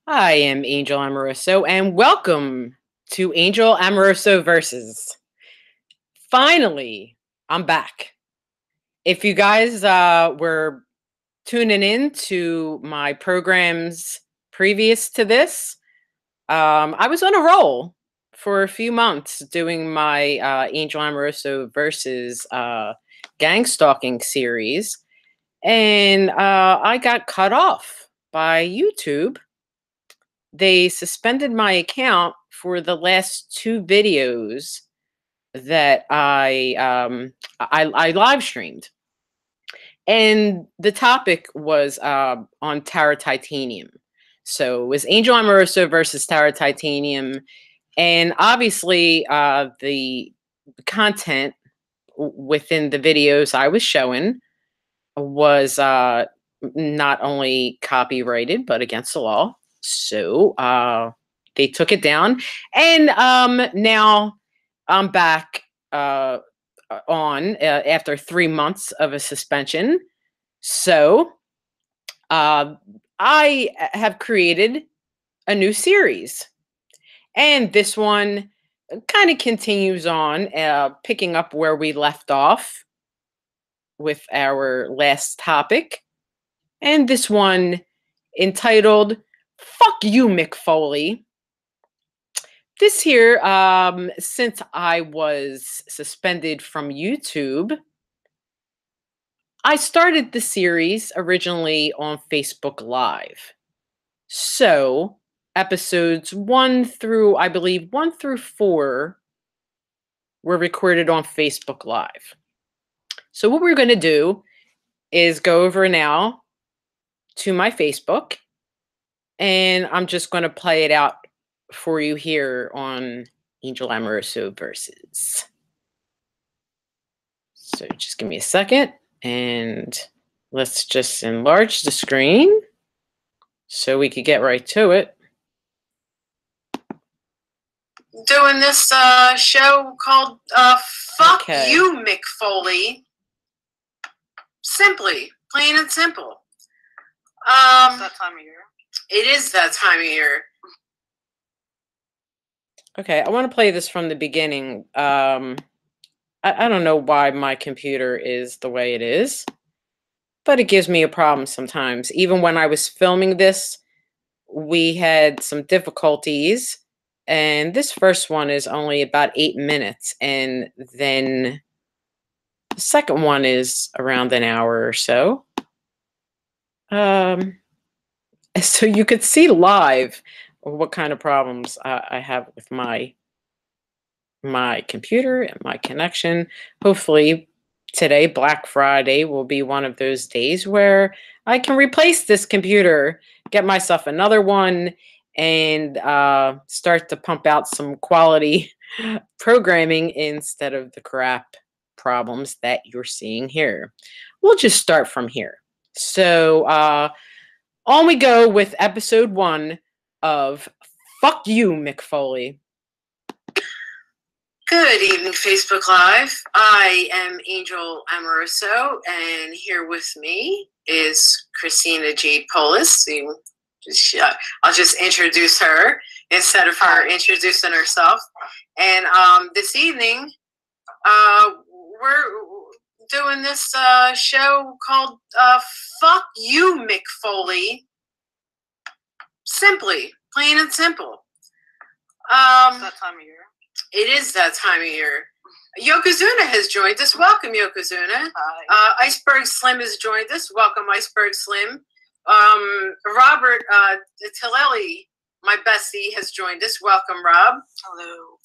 I am Angel Amoroso, and welcome to Angel Amoroso Versus. Finally, I'm back. If you guys were tuning in to my programs previous to this, I was on a roll for a few months doing my Angel Amoroso Versus gang stalking series, and I got cut off by YouTube. They suspended my account for the last two videos that I live streamed, and the topic was on Tower Titanium. So it was Angel Amoroso versus Tower Titanium, and obviously the content within the videos I was showing was not only copyrighted but against the law. So they took it down, and now I'm back on after 3 months of a suspension. So I have created a new series, and this one kind of continues on, picking up where we left off with our last topic, and this one entitled "Fuck You, Mick Foley." This here, since I was suspended from YouTube, I started the series originally on Facebook Live. So episodes I believe 1 through 4 were recorded on Facebook Live. So what we're going to do is go over now to my Facebook, and I'm just going to play it out for you here on Angel Amoroso Versus. So just give me a second, and let's just enlarge the screen so we could get right to it. Doing this show called Fuck You, Mick Foley. Simply, plain and simple. It's that time of year. It is that time of year. Okay, I want to play this from the beginning. I don't know why my computer is the way it is, but it gives me a problem sometimes. Even when I was filming this, we had some difficulties, and this first one is only about 8 minutes, and then the second one is around an hour or so. So you could see live what kind of problems I have with my computer and my connection. Hopefully today, Black Friday, will be one of those days where I can replace this computer, get myself another one, and start to pump out some quality programming instead of the crap problems that you're seeing here. We'll just start from here. So on we go with episode 1 of Fuck You, Mick Foley. Good evening, Facebook Live. I am Angel Amoroso, and here with me is Christina Jade Polis. I'll just introduce her instead of her introducing herself. And this evening, we're doing this show called Fuck You, Mick Foley. Simply, plain and simple. It's that time of year. It is that time of year. Yokozuna has joined us. Welcome, Yokozuna. Hi. Iceberg Slim has joined us. Welcome, Iceberg Slim. Robert Tillelli, my bestie, has joined us. Welcome, Rob. Hello.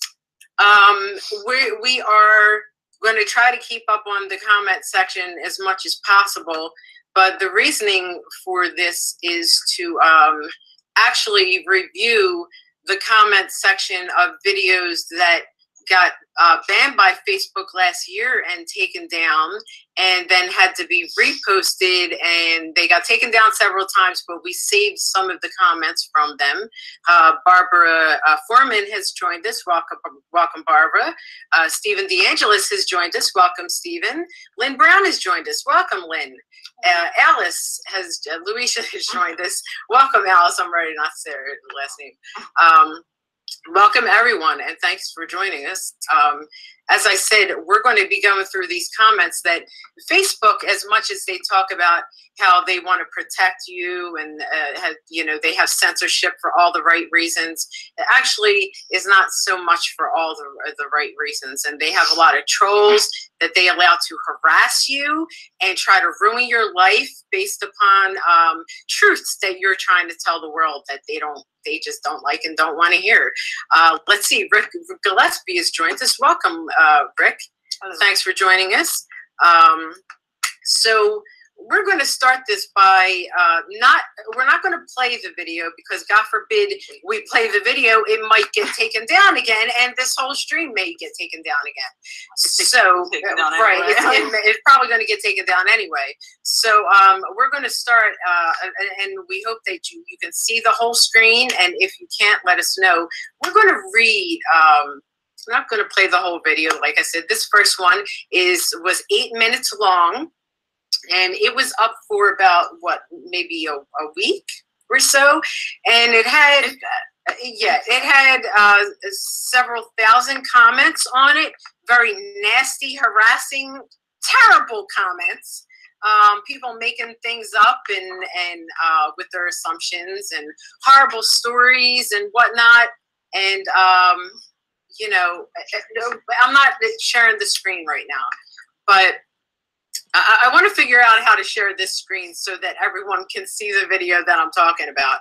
We are going to try to keep up on the comment section as much as possible, but the reasoning for this is to actually review the comment section of videos that got banned by Facebook last year and taken down, and then had to be reposted, and they got taken down several times, but we saved some of the comments from them. Barbara Foreman has joined us. Welcome, welcome, Barbara. Stephen DeAngelis has joined us. Welcome, Stephen. Lynn Brown has joined us. Welcome, Lynn. Alice has, Louisa has joined us. Welcome, Alice. I'm ready not to say her last name. Welcome, everyone, and thanks for joining us. As I said, we're going to be going through these comments that Facebook, as much as they talk about how they want to protect you and they have censorship for all the right reasons, it actually is not so much for all the right reasons. And they have a lot of trolls that they allow to harass you and try to ruin your life based upon truths that you're trying to tell the world that they just don't like and don't want to hear. Let's see, Rick Gillespie has joined us. Welcome, Rick. Hello. Thanks for joining us. So we're going to start this by we're not going to play the video, because God forbid we play the video, it might get taken down again, and this whole stream may get taken down again. Right, it's probably going to get taken down anyway. So we're going to start, and we hope that you can see the whole screen, and if you can't, let us know. We're going to read. I'm not going to play the whole video. Like I said, this first one was 8 minutes long. And it was up for about, maybe a week or so. And it had, several thousand comments on it. Very nasty, harassing, terrible comments. People making things up and with their assumptions, and horrible stories and whatnot. And, I'm not sharing the screen right now, but I want to figure out how to share this screen so that everyone can see the video that I'm talking about.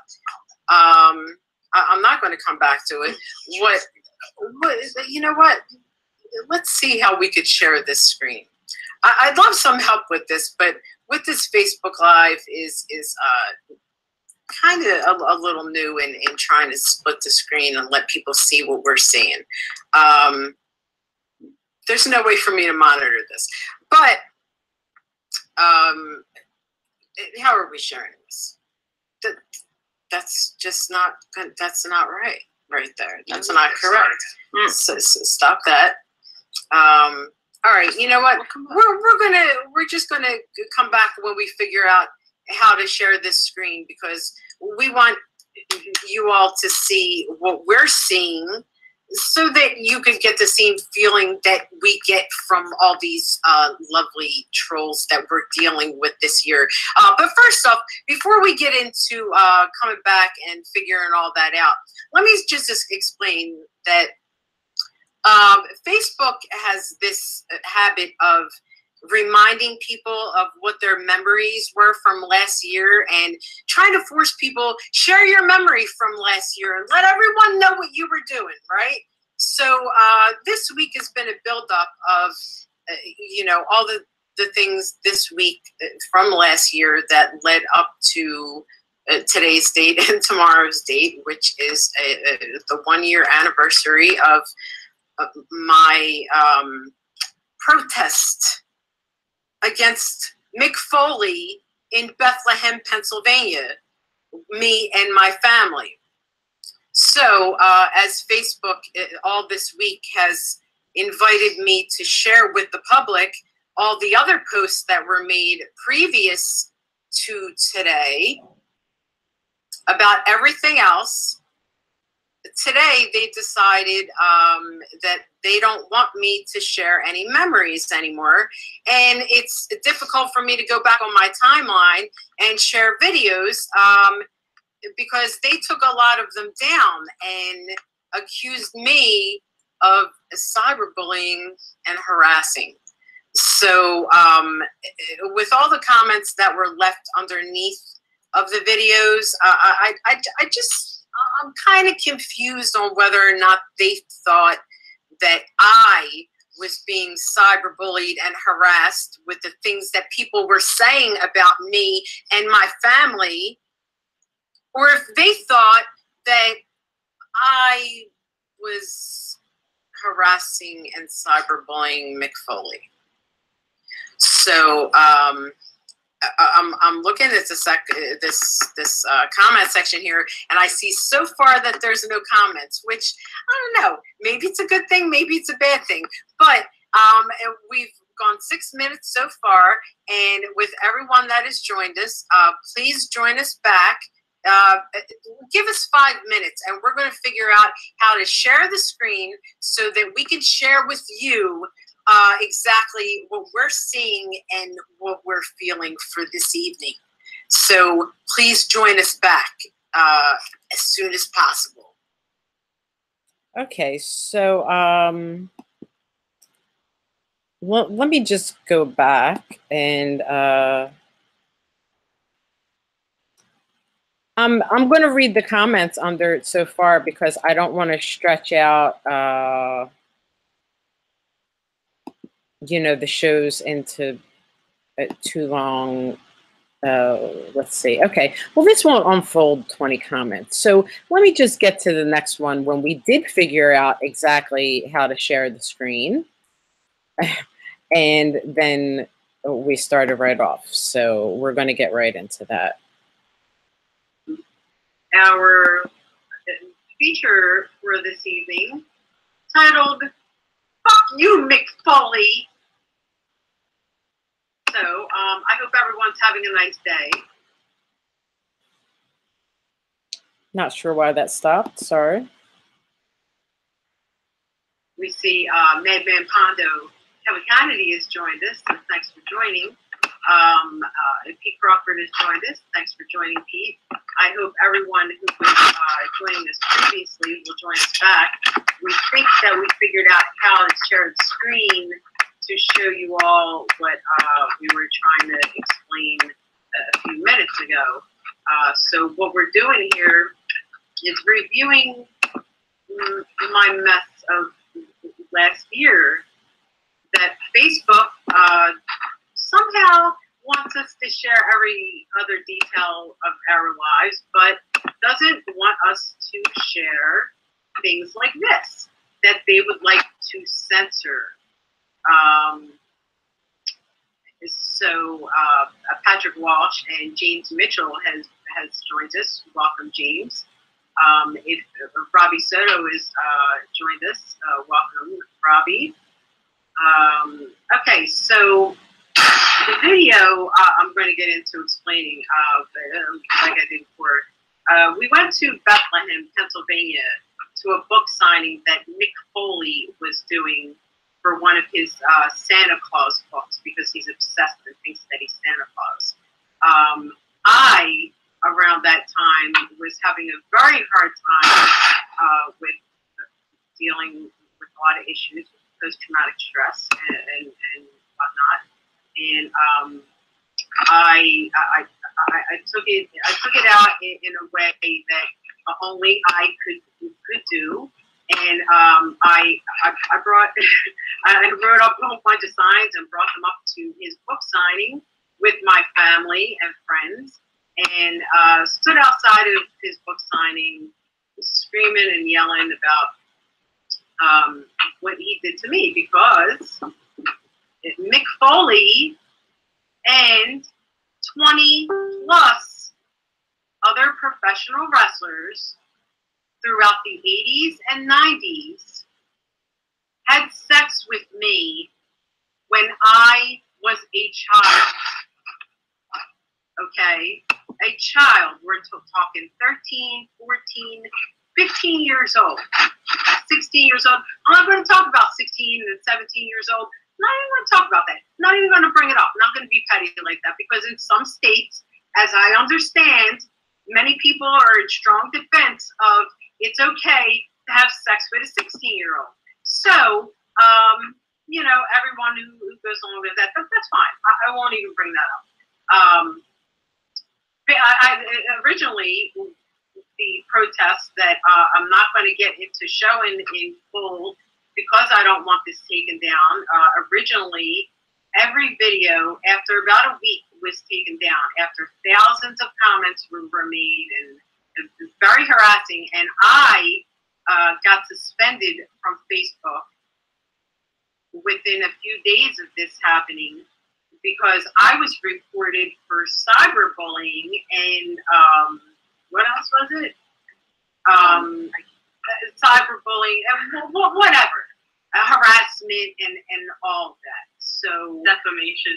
I'm not going to come back to it. You know what? Let's see how we could share this screen. I'd love some help with this, but with this Facebook Live is kind of a little new in trying to split the screen and let people see what we're seeing. There's no way for me to monitor this, but how are we sharing this? That's just not good. That's not right there. That's not correct. So stop that. All right, you know what? We're just gonna come back when we figure out how to share this screen, because we want you all to see what we're seeing, so that you could get the same feeling that we get from all these lovely trolls that we're dealing with this year. But first off, before we get into coming back and figuring all that out, let me just explain that Facebook has this habit of reminding people of what their memories were from last year, and trying to force people, share your memory from last year and let everyone know what you were doing, right? So this week has been a buildup of, all the things this week from last year that led up to today's date and tomorrow's date, which is the 1-year anniversary of my protest against Mick Foley in Bethlehem, Pennsylvania, me and my family. So as Facebook all this week has invited me to share with the public all the other posts that were made previous to today about everything else, today they decided that they don't want me to share any memories anymore. And it's difficult for me to go back on my timeline and share videos because they took a lot of them down and accused me of cyberbullying and harassing. So with all the comments that were left underneath of the videos, I'm kind of confused on whether or not they thought that I was being cyberbullied and harassed with the things that people were saying about me and my family, or if they thought that I was harassing and cyberbullying Mick Foley. So I'm looking at this comment section here, and I see so far that there's no comments, which I don't know. Maybe it's a good thing, maybe it's a bad thing. But we've gone 6 minutes so far, and with everyone that has joined us, please join us back. Give us 5 minutes, and we're going to figure out how to share the screen so that we can share with you exactly what we're seeing and what we're feeling for this evening. So please join us back as soon as possible. Okay, so let me just go back and I'm going to read the comments under it so far because I don't want to stretch out you know, the shows into too long. Let's see. Okay. Well, this won't unfold 20 comments. So let me just get to the next one when we did figure out exactly how to share the screen. And then we started right off. So we're going to get right into that. Our feature for this evening, titled "Fuck You, Mick Foley." So I hope everyone's having a nice day. Not sure why that stopped. Sorry. We see Madman Pondo, Kevin Kennedy has joined us, so thanks for joining. Pete Crawford has joined us. Thanks for joining, Pete. I hope everyone who was joining us previously will join us back. We think that we figured out how to share the screen to show you all what we were trying to explain a few minutes ago. So what we're doing here is reviewing my mess of last year that Facebook somehow wants us to share every other detail of our lives, but doesn't want us to share things like this that they would like to censor. So Patrick Walsh and James Mitchell has joined us. Welcome, James. If Robbie Soto has joined us, welcome, Robbie. Okay, so the video I'm going to get into explaining, like I did before. We went to Bethlehem, Pennsylvania, to a book signing that Mick Foley was doing for one of his Santa Claus books because he's obsessed and thinks that he's Santa Claus. I, around that time, was having a very hard time with dealing with a lot of issues, post-traumatic stress and whatnot. And I took it out in a way that only I could do. And I brought I wrote up a whole bunch of signs and brought them up to his book signing with my family and friends, and stood outside of his book signing, screaming and yelling about what he did to me, because Mick Foley and 20 plus other professional wrestlers throughout the 80s and 90s had sex with me when I was a child. Okay? A child. We're talking 13, 14, 15 years old, 16 years old. I'm not going to talk about 16 and 17 years old. I'm not even going to talk about that. I'm not even going to bring it up. I'm not going to be petty like that, because in some states, as I understand, many people are in strong defense of it's okay to have sex with a 16-year-old. So, you know, everyone who goes along with that, that's fine. I won't even bring that up. Originally, the protest that I'm not going to get into showing in full because I don't want this taken down. Originally, every video after about a week was taken down after thousands of comments were made, and it was very harassing. And I got suspended from Facebook within a few days of this happening, because I was reported for cyberbullying and what else was it? Cyberbullying, whatever, harassment and all of that. So Defamation.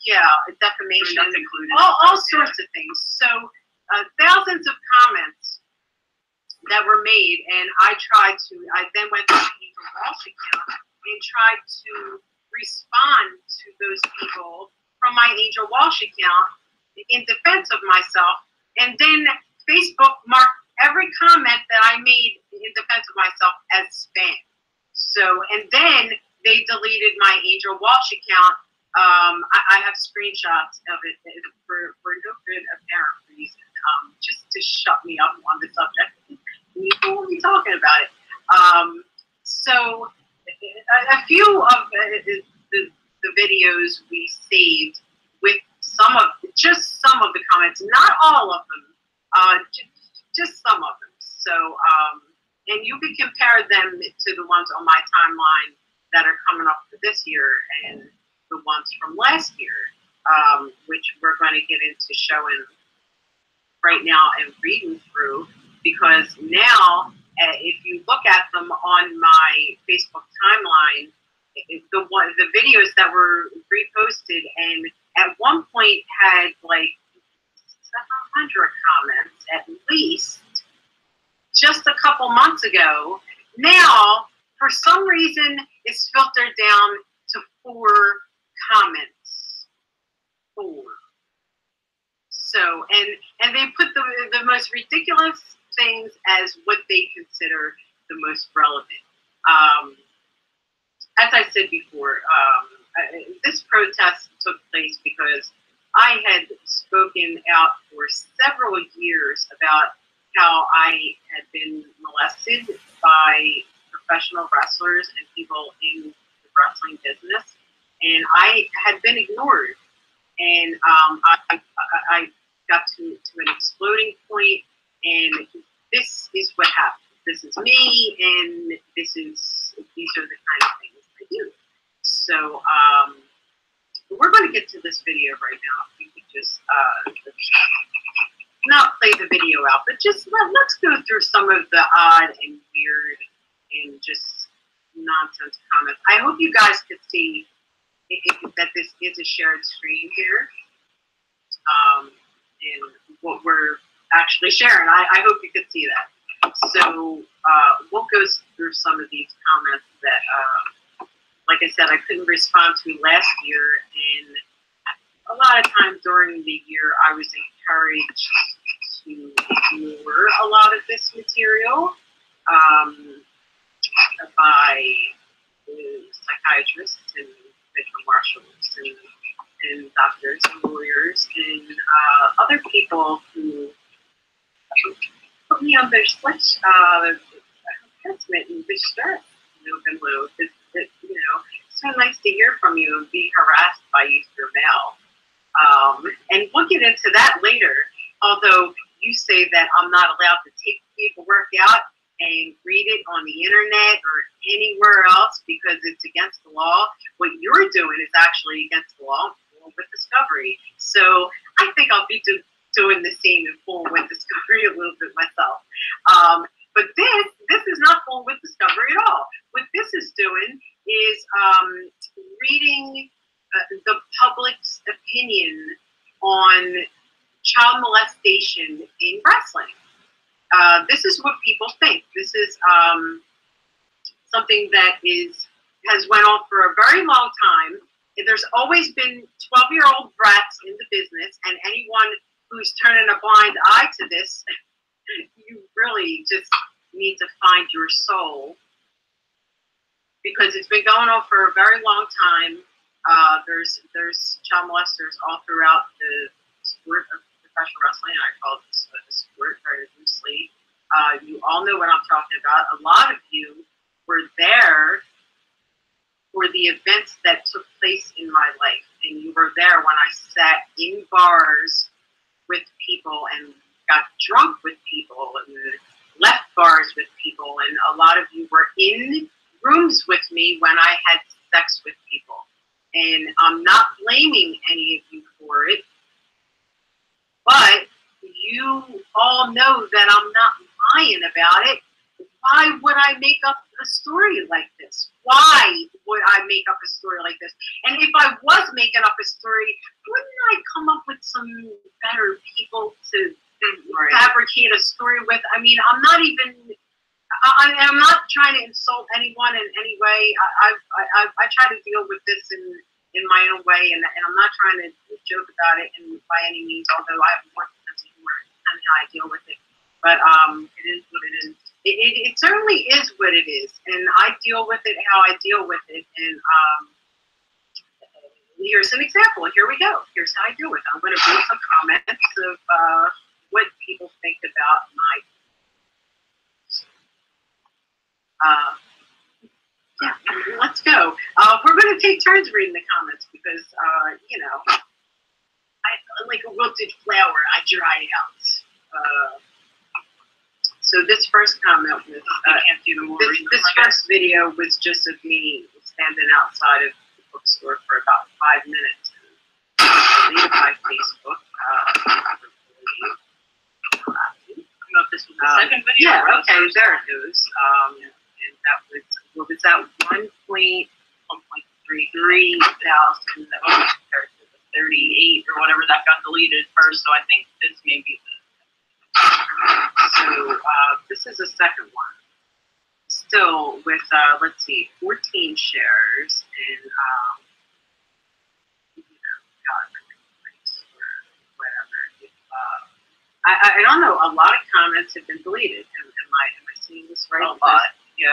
Yeah, defamation. That's included. All sorts of things. So thousands of comments that were made, and I then went to my Angel Walsh account and tried to respond to those people from my Angel Walsh account in defense of myself. And then Facebook marked every comment that I made in defense of myself as spam. So, and then they deleted my Angel Walsh account. I have screenshots of it for no good apparent reason, just to shut me up on the subject. People will be talking about it. So a few of the videos we saved with just some of the comments, not all of them, just some of them. So, and you can compare them to the ones on my timeline that are coming up for this year and the ones from last year, which we're going to get into showing right now and reading through, because now, if you look at them on my Facebook timeline, the videos that were reposted and at one point had like 700 comments at least just a couple months ago, now for some reason it's filtered down to 4 comments. 4. So, and they put the most ridiculous things as what they consider the most relevant. As I said before, this protest took place because I had spoken out for several years about how I had been molested by professional wrestlers and people in the wrestling business, and I had been ignored. And I got to an exploding point, and this is what happened. This is me, and these are the kind of things I do. So we're going to get to this video right now. If you could just not play the video out, but just let's go through some of the odd and weird and just nonsense comments. I hope you guys could see that this is a shared screen here, and what we're actually sharing. I hope you could see that. So we'll go through some of these comments that, like I said, I couldn't respond to last year, and a lot of times during the year I was encouraged to ignore a lot of this material by psychiatrists and medical marshals and doctors and lawyers and other people who put me under such harassment and distress, Benlu. It's so nice to hear from you and be harassed by your mail. And we'll get into that later, although you say that I'm not allowed to take paperwork out and read it on the internet or anywhere else because it's against the law. What you're doing is actually against the law with Discovery. So I think I'll be doing the same in full with Discovery a little bit myself. But this is not full with Discovery at all. What this is doing is reading the public's opinion on child molestation in wrestling. This is what people think. This is something that has went on for a very long time. There's always been 12-year-old brats in the business, and anyone who's turning a blind eye to this, you really just need to find your soul, because it's been going on for a very long time. There's child molesters all throughout the sport of professional wrestling. I call it a sport very loosely. You all know what I'm talking about. A lot of you were there for the events that took place in my life, and you were there when I sat in bars with people and got drunk with people and left bars with people, and a lot of you were in rooms with me when I had sex with people. And I'm not blaming any of you for it, but you all know that I'm not lying about it. Why would I make up a story like this? Why would I make up a story like this? And if I was making up a story, wouldn't I come up with some better people to fabricate a story with? I mean, I'm not even, I'm not trying to insult anyone in any way. I try to deal with this in my own way, and I'm not trying to joke about it by any means, although I have more sense of humor and how I deal with it. But it is what it is. It certainly is what it is, and I deal with it how I deal with it. And here's an example. Here we go. Here's how I deal with it. I'm going to read some comments of what people think about my. Yeah, let's go. We're going to take turns reading the comments because you know, I like a wilted flower. I dry out. So this first comment was, this first video was just of me standing outside of the bookstore for about 5 minutes. Deleted my Facebook. I don't know if this was the second video. Yeah, okay, there it goes. And that was, what was that, 1.33 thousand that was compared to the 38 or whatever that got deleted first. So I think this may be the. So this is the second one. Still with, let's see, 14 shares and, you know, whatever. I don't know, a lot of comments have been deleted. Am I seeing this right? A lot, yeah.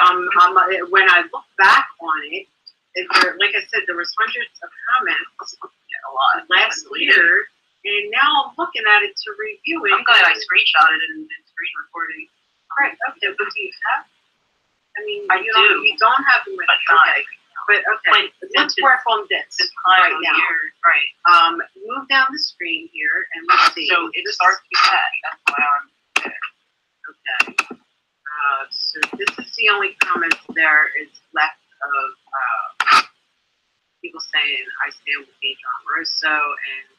When I look back on it, like I said, there was hundreds of comments a lot last year. And now I'm looking at it to review it. I'm glad I screenshotted it and screen recording. All right, okay, but do you have? I mean, you don't have them with okay. But okay, let's work on this right now. Right. Move down the screen here and let's see. So it starts with that. That's why I'm there. Okay. So this is the only comment there is left of people saying I stand with Amoroso and.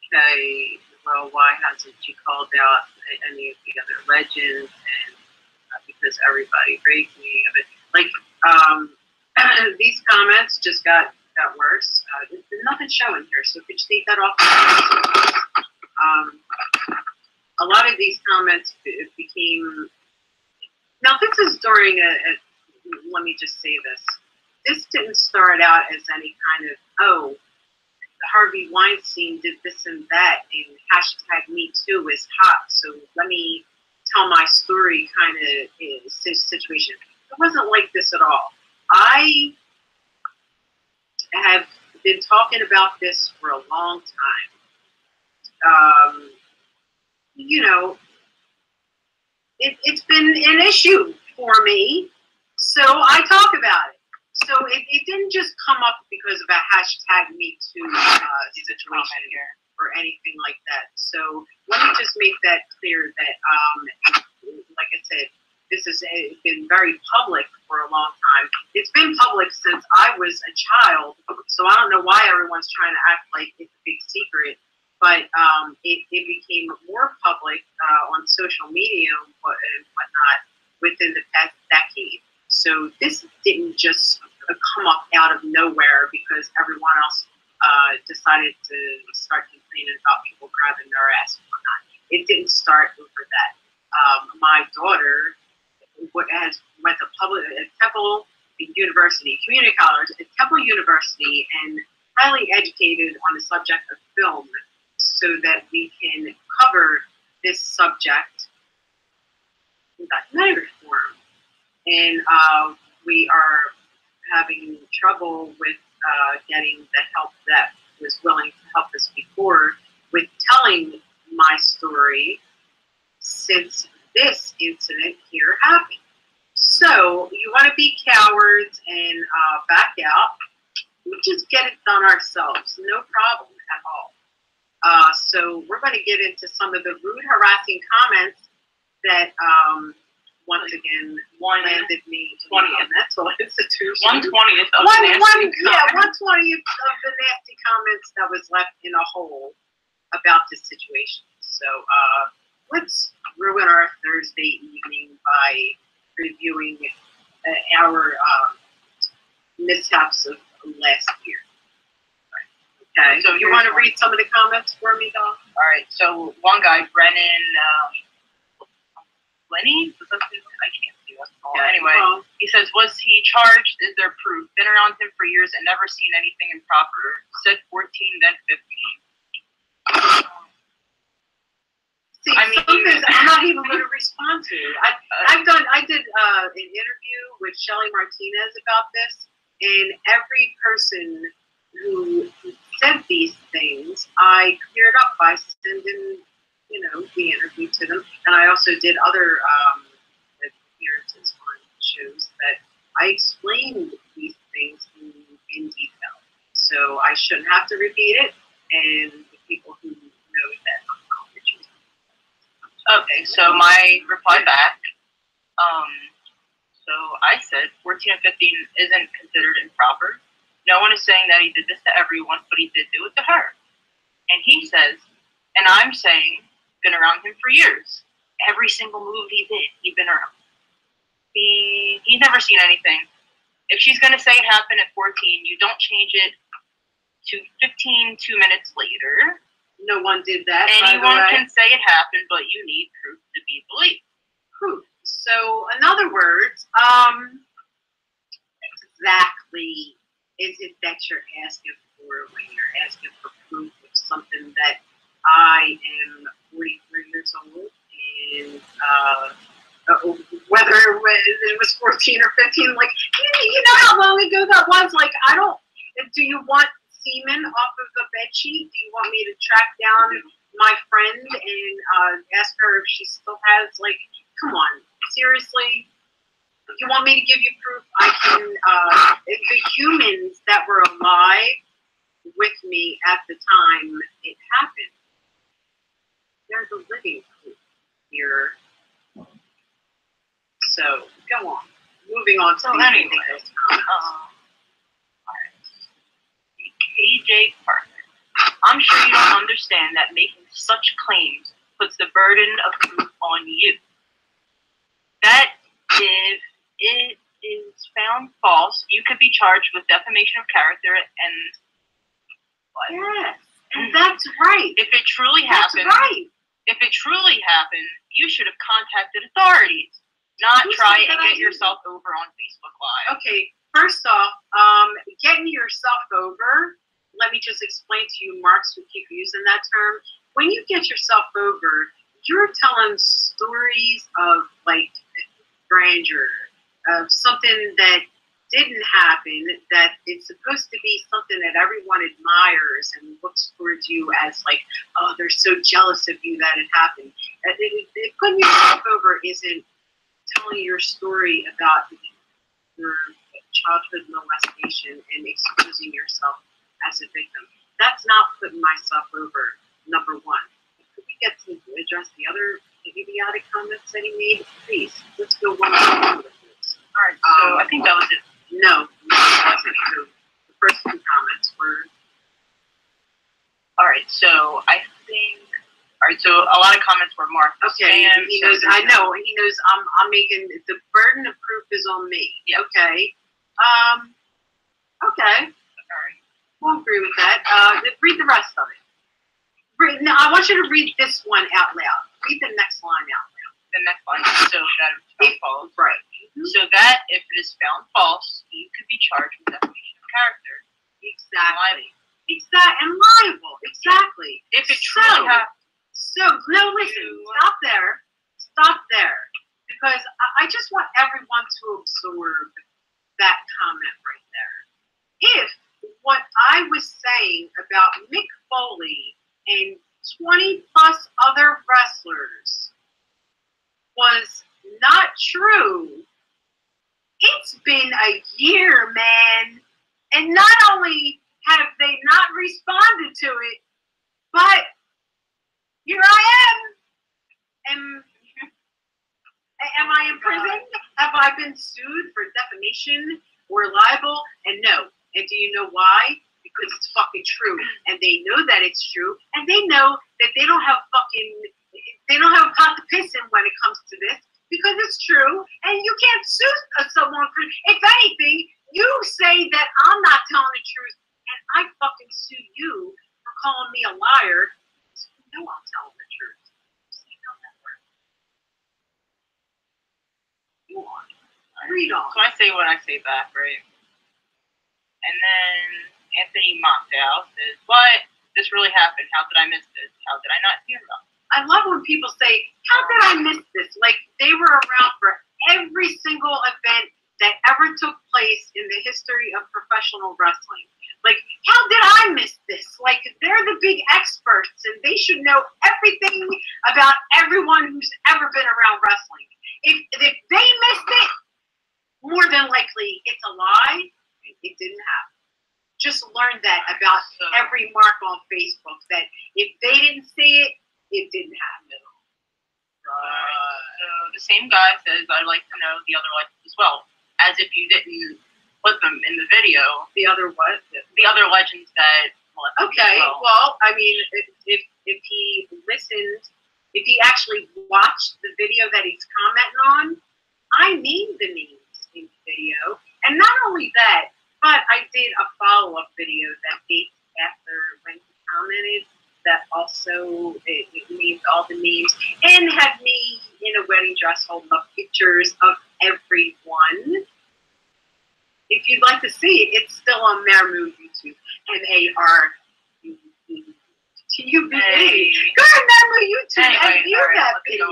Okay, well, why hasn't she called out any of the other legends? And because everybody raised me, but like these comments just got worse. There's nothing showing here, so could you take that off? A lot of these comments became. Now, this is during let me just say this. This didn't start out as any kind of Harvey Weinstein did this and that, and hashtag Me Too is hot. So let me tell my story kind of situation. It wasn't like this at all. I have been talking about this for a long time. You know, it's been an issue for me, so I talk about it. So it didn't just come up because of a hashtag Me Too situation or anything like that. So let me just make that clear that, like I said, this has been very public for a long time. It's been public since I was a child, so I don't know why everyone's trying to act like it's a big secret. But it became more public on social media and whatnot within the past decade. So this didn't just come up out of nowhere because everyone else decided to start complaining about people grabbing their ass and whatnot. It didn't start over that. My daughter went to Temple University, community college at Temple University, and highly educated on the subject of film, so that we can cover this subject in documentary form. And we are having trouble with getting the help that was willing to help us before with telling my story since this incident here happened. So you want to be cowards and back out. We just get it done ourselves, no problem at all. So we're going to get into some of the rude, harassing comments that once again one landed me 20th. in that mental institution. 1/20th of One, the nasty yeah, comment. 1/20th of the nasty comments that was left in a hole about this situation. So let's ruin our Thursday evening by reviewing our mishaps of last year. Okay. So you want to read some of the comments for me, Doc? All right. So one guy, Brennan, Lenny, was that his? I can't see what's called. Okay. Anyway, Well, he says, was he charged? Is there proof? Been around him for years and never seen anything improper. Said 14, then 15. see, I mean, some things I'm not even going to respond to. I did an interview with Shelly Martinez about this, and every person who said these things, I cleared up by sending, the interview to them, and I also did other appearances on shows that I explained these things in detail. So I shouldn't have to repeat it, and the people who know that I'm not repeating. Okay, so my reply back, so I said 14 and 15 isn't considered improper. No one is saying that he did this to everyone, but he did do it to her. And he says, and I'm saying, been around him for years. Every single move he did, he's been around. He's never seen anything. If she's going to say it happened at 14, you don't change it to 15 2 minutes later. No one did that. Anyone can say it happened, but you need proof to be believed. Proof. So, in other words, exactly is it that you're asking for when you're asking for proof of something that I am 43 years old, and whether it was 14 or 15, like, you know how long ago that was? Like, do you want semen off of the bed sheet? Do you want me to track down my friend and ask her if she still has, like, come on, seriously? If you want me to give you proof, I can, the humans that were alive with me at the time it happened, they're the living proof here. So, go on. Moving on to the anyway, KJ Parker. I'm sure you don't understand that making such claims puts the burden of proof on you. That if it is found false, you could be charged with defamation of character and what? Yes, and that's right. If it truly happened, if it truly happened, you should have contacted authorities, not try and get yourself over on Facebook Live. Okay, first off, getting yourself over, let me just explain to you, Marks would keep using that term. When you get yourself over, you're telling stories of, like, grandeur, of something that didn't happen, that it's supposed to be something that everyone admires and looks towards you as, like, oh, they're so jealous of you that it happened. Putting yourself over isn't telling your story about your childhood molestation and exposing yourself as a victim. That's not putting myself over, number one. Could we get to address the other idiotic comments that he made? Please, let's go one by one with this. All right, so I think that was it. No, that wasn't true. The first two comments were... All right, so I think... All right, so a lot of commenents were marked. Okay, he knows, I know, he knows I'm making... The burden of proof is on me. Yeah. Okay. Okay. All right. We'll agree with that. Read the rest of it. No, I want you to read this one out loud. Read the next line out loud. The next line, so that it's found false. Right. So that if it is found false, you could be charged with defamation of character. Exactly. And liable. Exactly. If it truly happened. So, no, listen. Stop there. Because I just want everyone to absorb that comment right there. If what I was saying about Mick Foley and 20 plus other wrestlers was not true, it's been a year, man. And not only have they not responded to it, but here I am. Am I in prison? Have I been sued for defamation or libel? And no. And do you know why? Because it's fucking true. And they know that it's true. And they know that they don't have a pot to piss in when it comes to this, because it's true. And you can't sue someone for, if anything, you say that I'm not telling the truth, and I fucking sue you for calling me a liar. So you know I'm telling the truth. So you know that word. Go on. Read on. So I say what I say back, right? And then Anthony Mockdale says, "What? This really happened. How did I miss this? How did I not hear about it?" I love when people say, how did I miss this? Like they were around for every single event that ever took place in the history of professional wrestling. Like, how did I miss this? Like, they're the big experts, and they should know everything about everyone who's ever been around wrestling. If they missed it, more than likely it's a lie. It didn't happen. Just learn that about every mark on Facebook, that if they didn't see it, it didn't happen. So the same guy says, "I'd like to know the other legends as well," as if you didn't put them in the video. The other what? The other legends that. Okay, well, I mean, if he listened, if he actually watched the video that he's commenting on, I named the names in the video, and not only that, but I did a follow-up video that dates after when he commented. That also it named all the names and had me in a wedding dress holding up pictures of everyone. If you'd like to see it, it's still on Marmu YouTube. MARMUTUBE. Go to Marmu YouTube and view that video.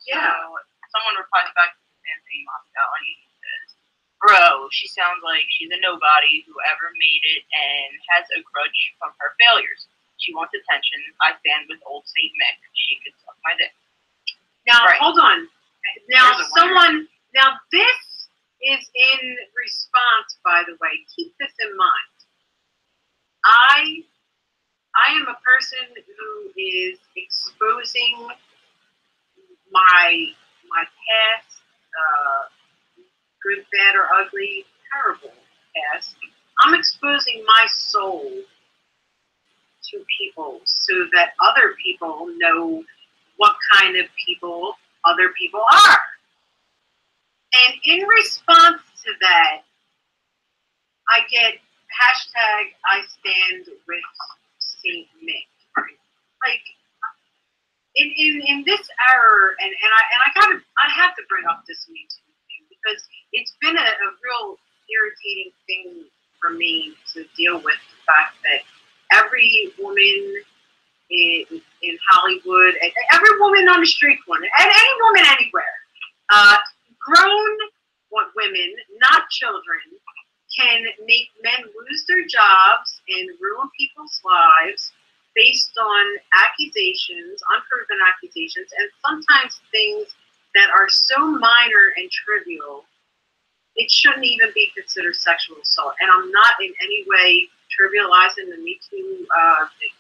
Yeah. So someone replies back to Anthony Moscow and he says, "Bro, she sounds like she's a nobody who ever made it and has a grudge from her failures. She wants attention. I stand with old Saint Mick. She could suck my dick." Now, hold on. Now, this is in response, by the way. Keep this in mind. I am a person who is exposing my past, good, bad, or ugly, terrible past. I'm exposing my soul to people so that other people know what kind of people other people are. And in response to that, I get hashtag I stand with Saint Mick. Like in this era, and I have to bring up this Me Too thing because it's been a real irritating thing for me to deal with the fact that every woman in Hollywood, every woman on the street corner, and any woman anywhere, grown women, not children, can make men lose their jobs and ruin people's lives based on accusations, unproven accusations, and sometimes things that are so minor and trivial, it shouldn't even be considered sexual assault. And I'm not in any way trivializing the Me Too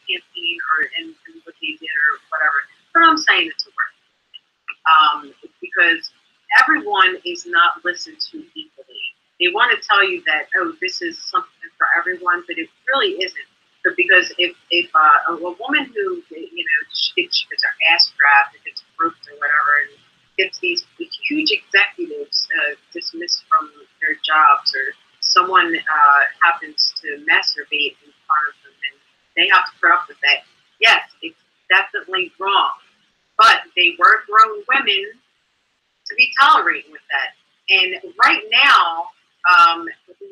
campaign and what they did or whatever, but I'm saying it's a word. Because everyone is not listened to equally. They want to tell you that, oh, this is something for everyone, but it really isn't. But because if a woman who, she gets her ass grabbed, and gets groped or whatever, and gets these huge executives dismissed from their jobs, or someone happens to masturbate in front of them, and they have to put up with that, yes, it's definitely wrong. But they were grown women to be tolerating with that. And right now,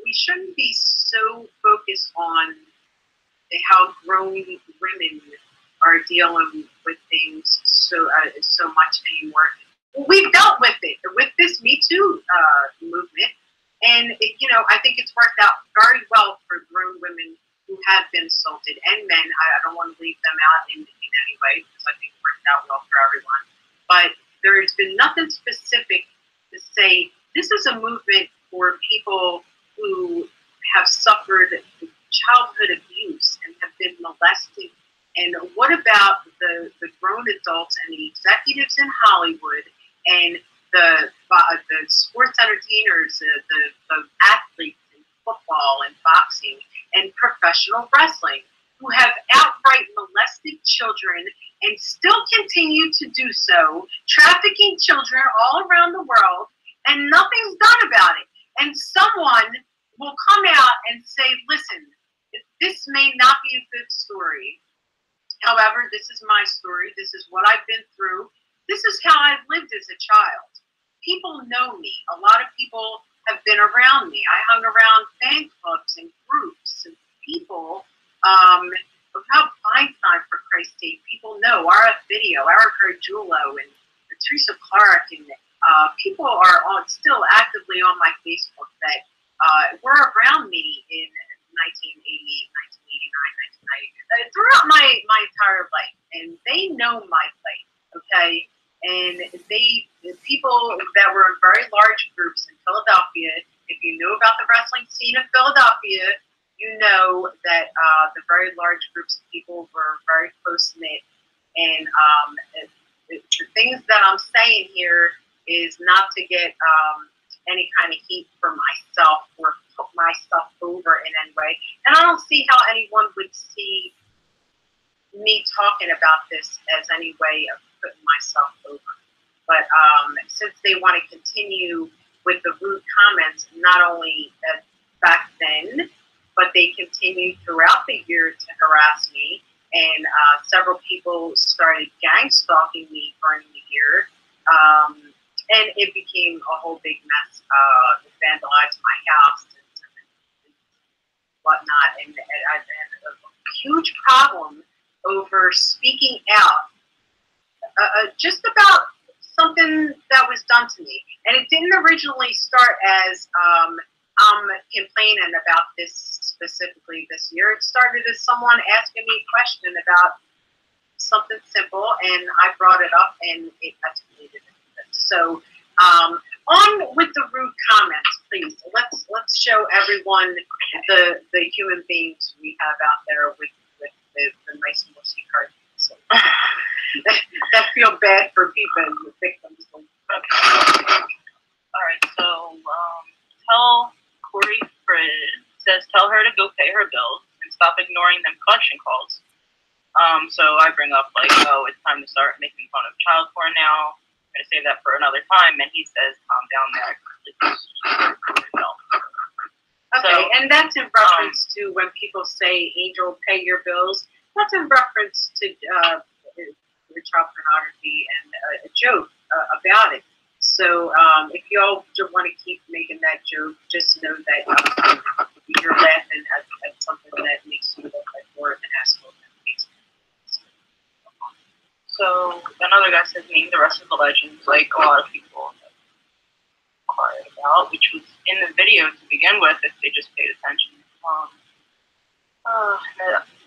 we shouldn't be so focused on how grown women are dealing with things so much anymore. We've dealt with it with this Me Too movement, and I think it's worked out very well for grown women who have been assaulted, and men. I don't want to leave them out in any way because I think it worked out well for everyone. But there's been nothing specific to say this is a movement for people who have suffered childhood abuse and have been molested. And what about the grown adults and the executives in Hollywood and the sports entertainers, the athletes in football and boxing and professional wrestling who have outright molested children and still continue to do so, trafficking children all around the world, and nothing's done about it. And someone will come out and say, listen, this may not be a good story. However, this is my story. This is what I've been through. This is how I've lived as a child. People know me. A lot of people have been around me. I hung around fan clubs and groups and people. About Feinstein, for Christ's sake, people know RF Video, Eric Arjulo, and Teresa Clark, and people are still actively on my Facebook that were around me in 1988, 1989, 1990, throughout my entire life, and they know my life, okay? And the people that were in very large groups in Philadelphia, if you knew about the wrestling scene in Philadelphia, you know that the very large groups of people were very close-knit. And the things that I'm saying here is not to get any kind of heat for myself or put myself over in any way. And I don't see how anyone would see me talking about this as any way of putting myself over. But since they want to continue with the rude comments, not only back then, but they continued throughout the year to harass me, and several people started gang stalking me during the year, and it became a whole big mess. They vandalized my house and whatnot, and I had a huge problem over speaking out just about something that was done to me. And it didn't originally start as I'm complaining about this specifically this year. It started as someone asking me a question about something simple, and I brought it up, and it escalated. So, on with the rude comments, please. Let's show everyone the human beings we have out there with the nice mushy cartoons. So, that feel bad for people and the victims. All right, so tell Corey Frid says tell her to go pay her bills and stop ignoring them collection calls. So I bring up like, oh, it's time to start making fun of child porn now. I'm gonna save that for another time, and he says, calm down there. Okay, so, and that's in reference to when people say, Angel, pay your bills. That's in reference to child pornography and a joke about it. So if y'all want to keep making that joke, just know that you're laughing at something that makes you look like more of an asshole than it makes sense. So another guy says, name the rest of the legends, like a lot of people have inquired about, which was in the video to begin with, if they just paid attention.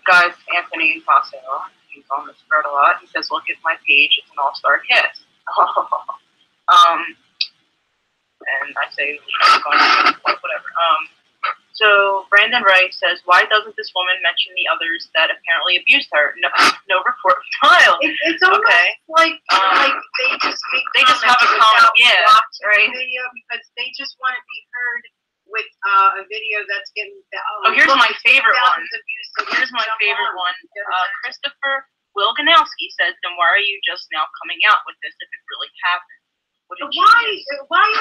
Guys, Anthony Faso, he's on the spread a lot. He says, look at my page, it's an all-star cast. And I say, whatever. So Brandon Wright says, why doesn't this woman mention the others that apparently abused her? No report filed. It's almost like they just have a comment, yeah, right? Video because they just want to be heard with a video that's getting. Here's my favorite one. Here's my favorite one. Christopher Wilganowski says, then why are you just now coming out with this if it really happened? Why is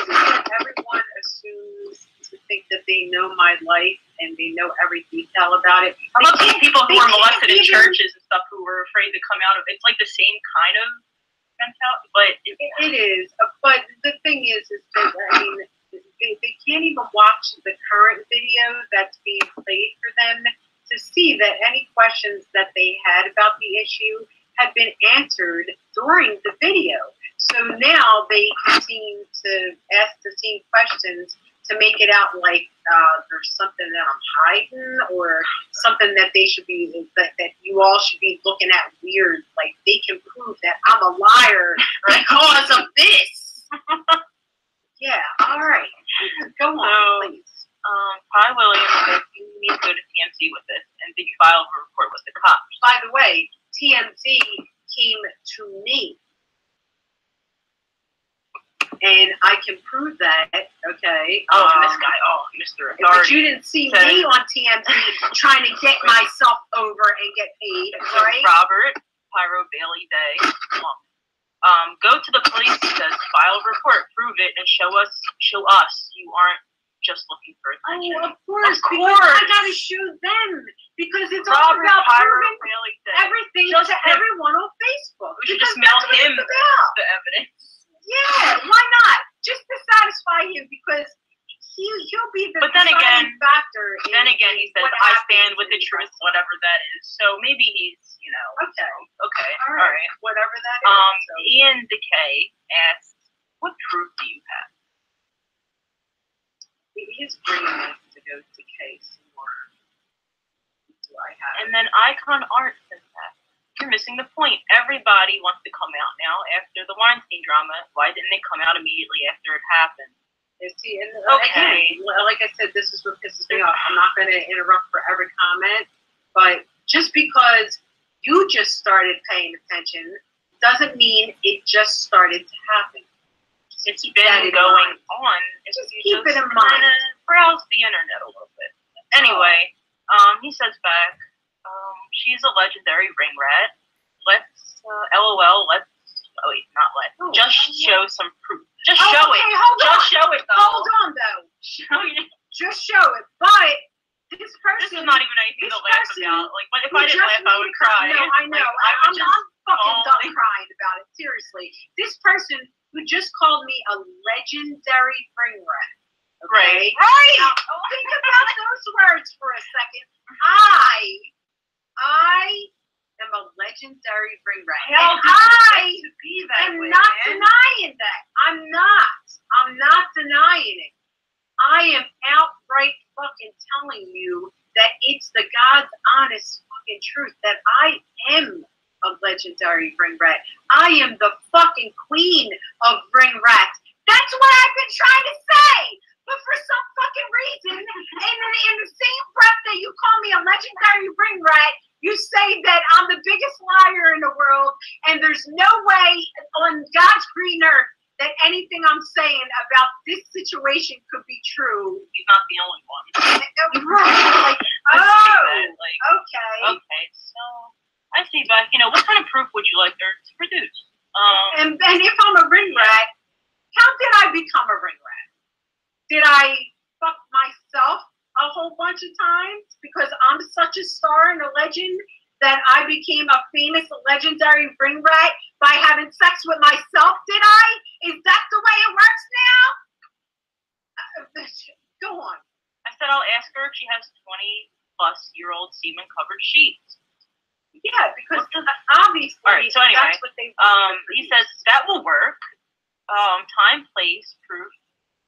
it that everyone assumes to think that they know my life and they know every detail about it? I love seeing people who were molested in churches and stuff who were afraid to come out of it. It's like the same kind of mentality, but it is. But the thing is that they can't even watch the current video that's being played for them to see that any questions that they had about the issue had been answered during the video. So now they continue to ask the same questions to make it out like there's something that I'm hiding or something that they should be, that you all should be looking at weird. Like they can prove that I'm a liar because of this. Yeah, all right. Go on, please. Pi Williams says you need to go to TMZ with this, and did you file a report with the cops? By the way, TMZ came to me. And Okay. Oh, and this guy, Mr. Authority. But you didn't see me on TMZ trying to get myself over and get paid, right? Robert, Pyro Bailey Day. Go to the police, he says, file a report, prove it, and show us you aren't just looking for attention. Oh, of course. I gotta show them because it's Robert, all about Pyro proving Bailey Day. everything to everyone on Facebook. We should just mail him the evidence. Yeah, why not? Just to satisfy him because he'll be the deciding factor. Then again, he says, I stand with the truth, whatever that is. So maybe he's, Okay. Okay. All right. Whatever that is. Ian Decay asks, what proof do you have? His brain needs to go decay some more. Do I have? And then Icon Art says that. You're missing the point. Everybody wants to come out now after the Weinstein drama. Why didn't they come out immediately after it happened? See, and again, like I said, this is what pisses me off. I'm not going to interrupt for every comment, but just because you just started paying attention doesn't mean it just started to happen. It's been going on. Just keep it in mind. Browse the internet a little bit. Anyway, he says back, she's a legendary ring rat. Let's, LOL, just show some proof. Just show it. Just show it, though. Hold on, though. Just show it. But this person... This is not even anything to laugh about. Like, if I didn't laugh, I would cry. No, I know. I'm fucking done crying about it. Seriously. This person who just called me a legendary ring rat. Okay? Right. Now, think about those words for a second. I am a legendary ring rat. Hell, I to be that am way, not man. denying that. I'm not denying it. I am outright fucking telling you that it's the God's honest fucking truth that I am a legendary ring rat. I am the fucking queen of ring rats. That's what I've been trying to say. But for some fucking reason, and in the same breath that you call me a legendary ring rat, you say that I'm the biggest liar in the world, and there's no way on God's green earth that anything I'm saying about this situation could be true. He's not the only one. Right. Like, okay. Okay, so I see back, what kind of proof would you like her to produce? And if I'm a ring rat, how did I become a ring rat? Did I fuck myself a whole bunch of times because I'm such a star and a legend that I became a famous legendary ring rat by having sex with myself? Did I? Is that the way it works now? Go on. I said I'll ask her if she has 20-plus-year-old semen-covered sheets. Yeah, because obviously, all right, so anyway, that's what they he says that will work. Time, place, proof.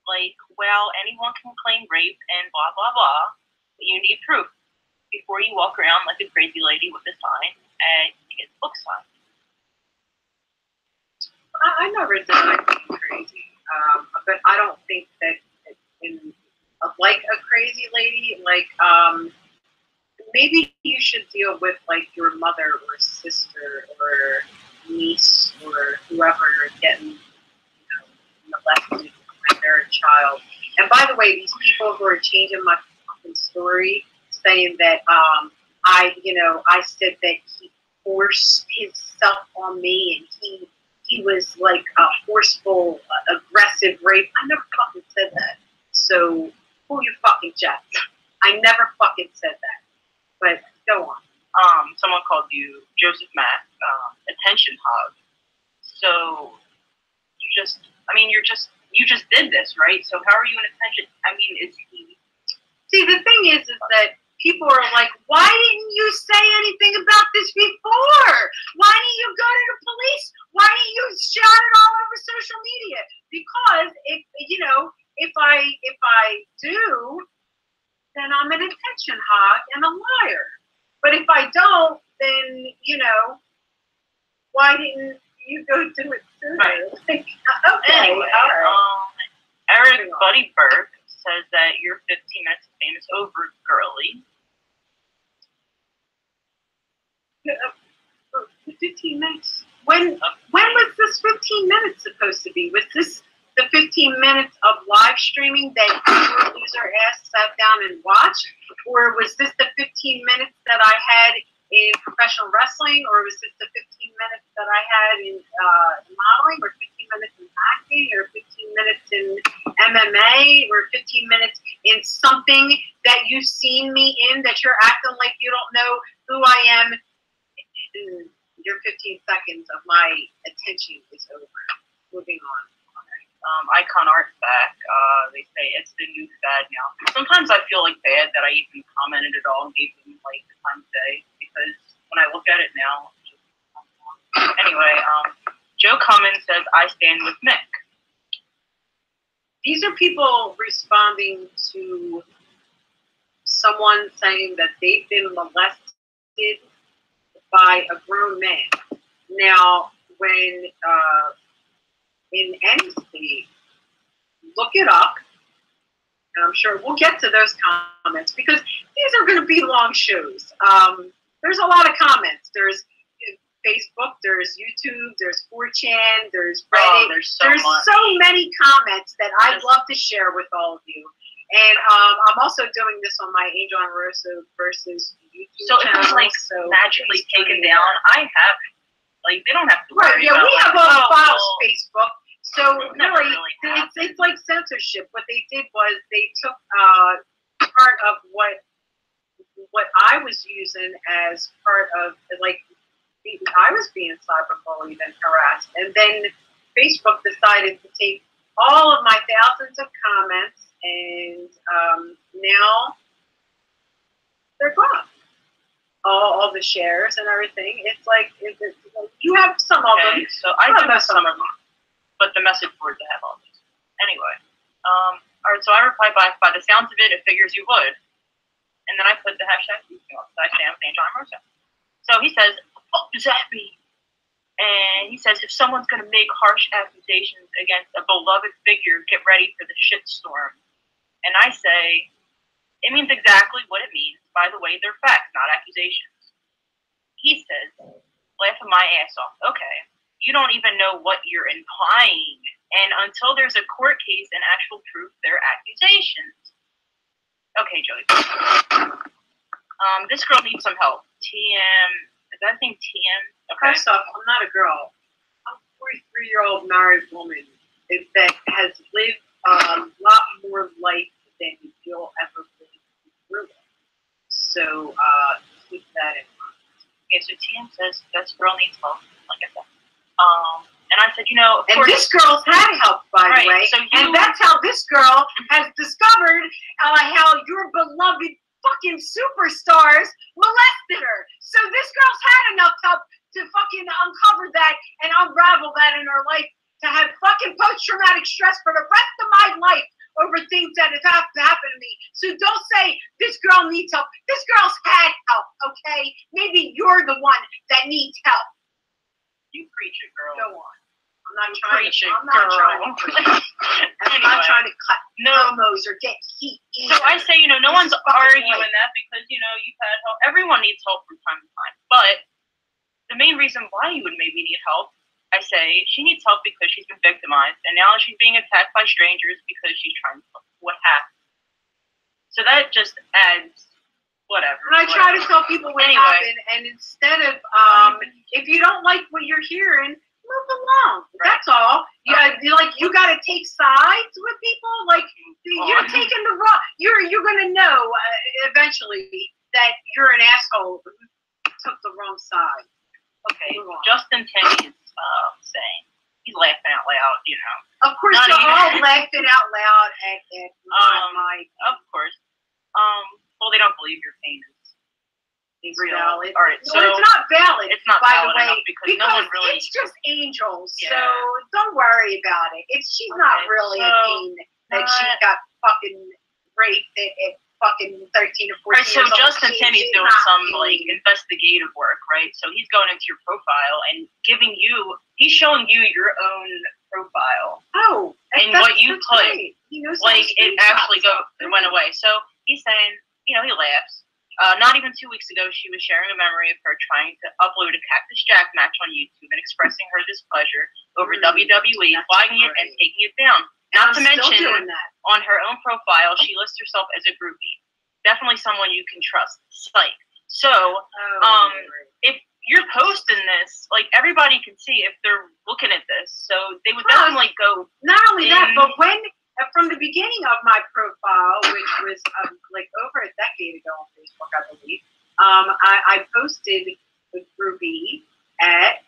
Like, well, anyone can claim rape and blah, blah, blah. But you need proof before you walk around like a crazy lady with a sign and get the book signed. I never did anything crazy, but I don't think that like a crazy lady, like, maybe you should deal with, like, your mother or sister or niece or whoever you're getting, molested when they're a child. And by the way, these people who are changing my fucking story, saying that I said that he forced himself on me and he was like a forceful, aggressive rape. I never fucking said that. So pull your fucking chest. I never fucking said that. But go on. Someone called you Joseph Mack, attention hog. So you just did this, right? So how are you an attention? I mean, is he? See, the thing is that people are like, why didn't you say anything about this before? Why didn't you go to the police? Why didn't you shout it all over social media? Because if I do, then I'm an attention hog and a liar. But if I don't, then why didn't you go do it sooner? Right. Like, okay, anyway, all right. Eric Buddy Burke says that you're 15 minutes famous over girly. 15 minutes. When was this 15 minutes supposed to be? Was this the 15 minutes of live streaming that your loser ass sat down and watched? Or was this the 15 minutes that I had in professional wrestling? Or was this the 15 minutes that I had in modeling? Or 15 minutes in acting? Or 15 minutes in MMA? Or 15 minutes in something that you've seen me in that you're acting like you don't know who I am? Your 15 seconds of my attention is over. Moving on. Icon Art's back. They say it's the new fad now. Sometimes I feel like bad that I even commented at all and gave them like the time of day, because when I look at it now, it's just anyway. Joe Cummins says, "I stand with Mick." These are people responding to someone saying that they've been molested by a grown man. Now, when in any state, look it up, and I'm sure we'll get to those comments because these are going to be long shows. There's a lot of comments. There's Facebook, there's YouTube, there's 4chan, there's Reddit. There's so many comments that I'd love to share with all of you. And I'm also doing this on my Angel Amoroso versus YouTube channel. So if it's like magically taken down, I have it. Like, they don't have to worry about we have all the files, Facebook. So really, it's like censorship. What they did was they took part of what I was using as part of, like, I was being cyberbullied and harassed. And then Facebook decided to take all of my thousands of comments and now they're gone. All the shares and everything. It's like, you have some of them. So I do have some of them, but the message boards I have all these. Anyway, all right. So I replied back, by the sounds of it, it figures you would. And then I put the hashtag, I stand with Angel Amoroso. So he says, what does that mean? And he says, if someone's going to make harsh accusations against a beloved figure, get ready for the shitstorm. And I say, it means exactly what it means. By the way, they're facts, not accusations. He says, laughing my ass off. Okay, you don't even know what you're implying. And until there's a court case and actual proof, they're accusations. Okay, Joey. This girl needs some help. TM, is that thing TM? Okay. First off, I'm not a girl. I'm a 43-year-old married woman that has lived a lot more life than you'll ever live through it. So keep that in mind. Okay, so TM says this girl needs help, like I said. And I said, of and course. This girl's had help, by the way. So and that's how this girl has discovered how your beloved fucking superstars molested her. So this girl's had enough help to fucking uncover that and unravel that in her life, to have fucking post-traumatic stress for the rest of my life over things that have happened to me. So don't say this girl needs help. This girl's had help, okay? Maybe you're the one that needs help. You preach it, girl. Go on. I'm not trying to cut promos or get heat either. So I say, no one's arguing that because, you've had help. Everyone needs help from time to time. But the main reason why you would maybe need help, I say, she needs help because she's been victimized, and now she's being attacked by strangers because she's trying to look what happened. So that just adds whatever. And I try to tell people what happened, and instead of, if you don't like what you're hearing, move along. Right. That's all. You got to take sides with people. Like, you're taking the wrong. You're gonna know eventually that you're an asshole who took the wrong side. Okay, Justin Tenney is saying, he's laughing out loud, Of course, they're all laughing out loud at my. Of course. Well, they don't believe your pain is real. Valid. All right, so it's not valid. It's not by valid the way, enough because no one really. It's just angels, Yeah. so don't worry about it. She's not really in pain that she got fucking raped at fucking 13 or 14 right, so years old. Justin Tenney's doing some investigative work, right? So he's going into your profile and he's showing you your own profile. Oh, and what you put, he knows it actually went away. So he's saying, he laughs. Not even 2 weeks ago, she was sharing a memory of her trying to upload a Cactus Jack match on YouTube and expressing her displeasure over WWE, flagging it and taking it down. Not to mention, on her own profile, she lists herself as a groupie. Definitely someone you can trust. Psych. So, if you're posting this, like, everybody can see if they're looking at this. So they would definitely go. Not only that, but when from the beginning of my profile, which was like over a decade ago on Facebook, I believe, I posted the groupie at,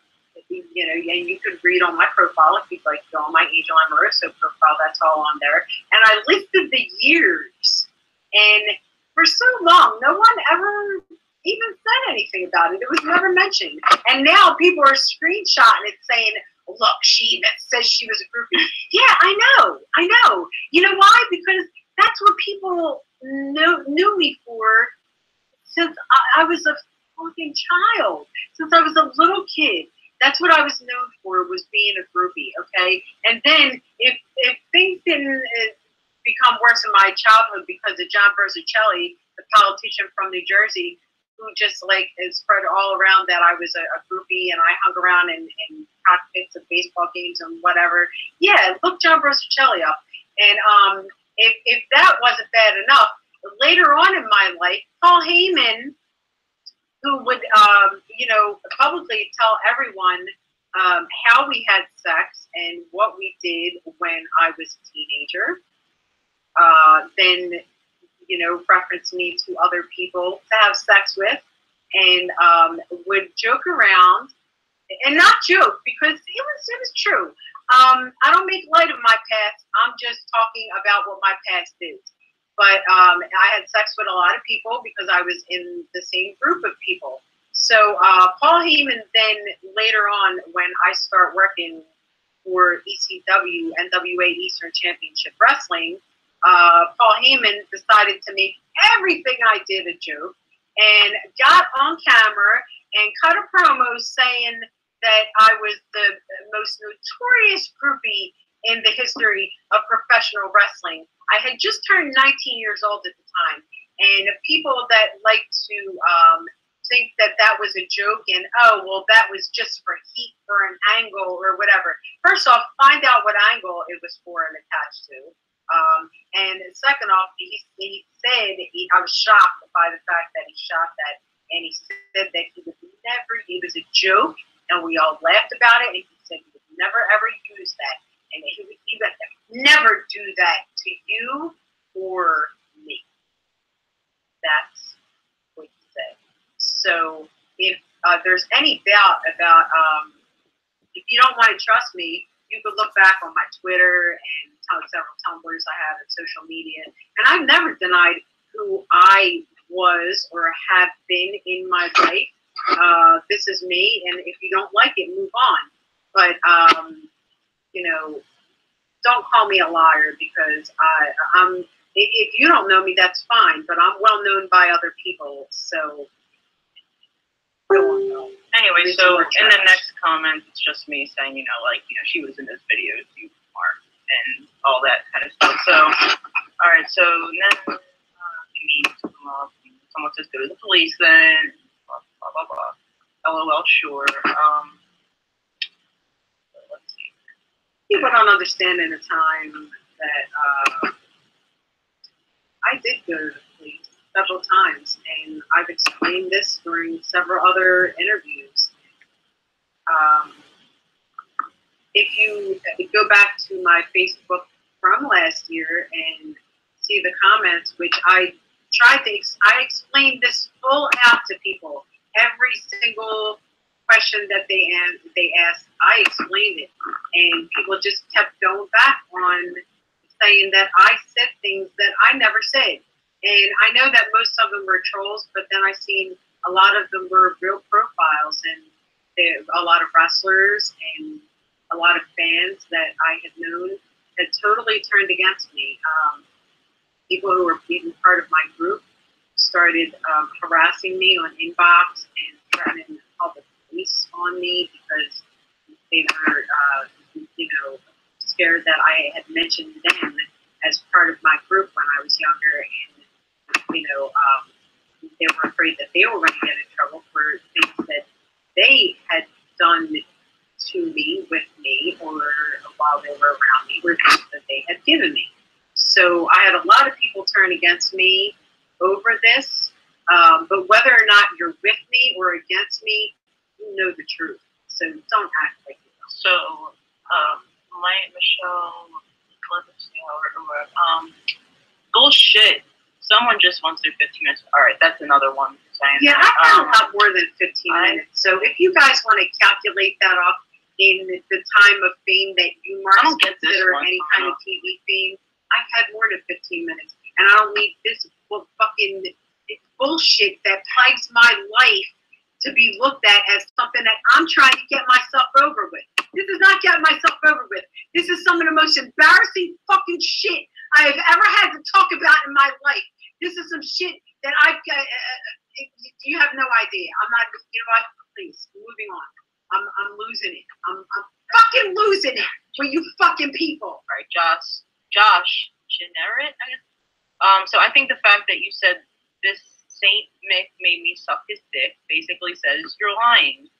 you know, and you could read on my profile if you'd like to go on my Angel Amoroso profile. That's all on there. And I listed the years, and for so long, no one ever even said anything about it. It was never mentioned. And now people are screenshotting it saying, look, she even says she was a groupie. Yeah, I know. You know why? Because that's what people knew me for since I was a fucking child. Since I was a little kid. That's what I was known for, was being a groupie, okay? And then if things didn't become worse in my childhood because of John Berzicelli, the politician from New Jersey, who just like is spread all around that I was a groupie and I hung around in cockpits of baseball games and whatever. Yeah, look John Berzicelli up. And if that wasn't bad enough, later on in my life, Paul Heyman, who would you know, publicly tell everyone how we had sex and what we did when I was a teenager, then, you know, reference me to other people to have sex with, and would joke around, and not joke, because it was true. I don't make light of my past. I'm just talking about what my past is. But I had sex with a lot of people because I was in the same group of people. So Paul Heyman then later on, when I start working for ECW, NWA Eastern Championship Wrestling, Paul Heyman decided to make everything I did a joke and got on camera and cut a promo saying that I was the most notorious groupie in the history of professional wrestling. I had just turned 19 years old at the time, and people that like to think that that was a joke and, oh, well, that was just for heat, for an angle or whatever. First off, find out what angle it was for and attached to. And second off, he said, I was shocked by the fact that he shot that, and he said that he would never, it was a joke, and we all laughed about it, and he said he would never ever use that, and he would never do that to you or me. That's what he said. So if there's any doubt about, if you don't want to trust me, you could look back on my Twitter and several Tumblrs I have and social media, and I've never denied who I was or have been in my life. This is me, and if you don't like it, move on. But you know, don't call me a liar, because I'm. If you don't know me, that's fine. But I'm well known by other people, so. Anyway, so in the next comment, it's just me saying, you know, like, you know, she was in those videos, you are, and all that kind of stuff. So, all right, so then someone says go to the police then, blah, blah, blah, blah. LOL, sure. Let's see. People don't understand in a time that I did go to the police several times, and I've explained this during several other interviews. If you go back to my Facebook from last year and see the comments, which I explained this full out to people. Every single question that they asked, I explained it, and people just kept going back on saying that I said things that I never said. And I know that most of them were trolls, but then I seen a lot of them were real profiles, and a lot of wrestlers and a lot of fans that I had known had totally turned against me. People who were even part of my group started harassing me on inbox and threatening to call the police on me because they were, you know, scared that I had mentioned them as part of my group when I was younger, and you know, they were afraid that they were going to get in trouble for things that they had done to me, with me, or while they were around me, were things that they had given me. So I had a lot of people turn against me over this, but whether or not you're with me or against me, you know the truth. So don't act like you don't. So, Michelle, bullshit. Someone just wants their 15 minutes. All right, that's another one. Yeah, I have a lot more than 15 minutes. So if you guys want to calculate that off in the time of fame that you marks consider any kind of TV fame, I've had more than 15 minutes. And I don't need this fucking bullshit that plagues my life to be looked at as something that I'm trying to get myself over with. This is not getting myself over with. This is some of the most embarrassing fucking shit I have ever had to talk about in my life. This is some shit that I've got. You have no idea. I'm not. You know what? Please, moving on. I'm losing it. I'm fucking losing it for you fucking people. All right, Josh, Generate, I guess. So I think the fact that you said this Saint Mick made me suck his dick basically says you're lying.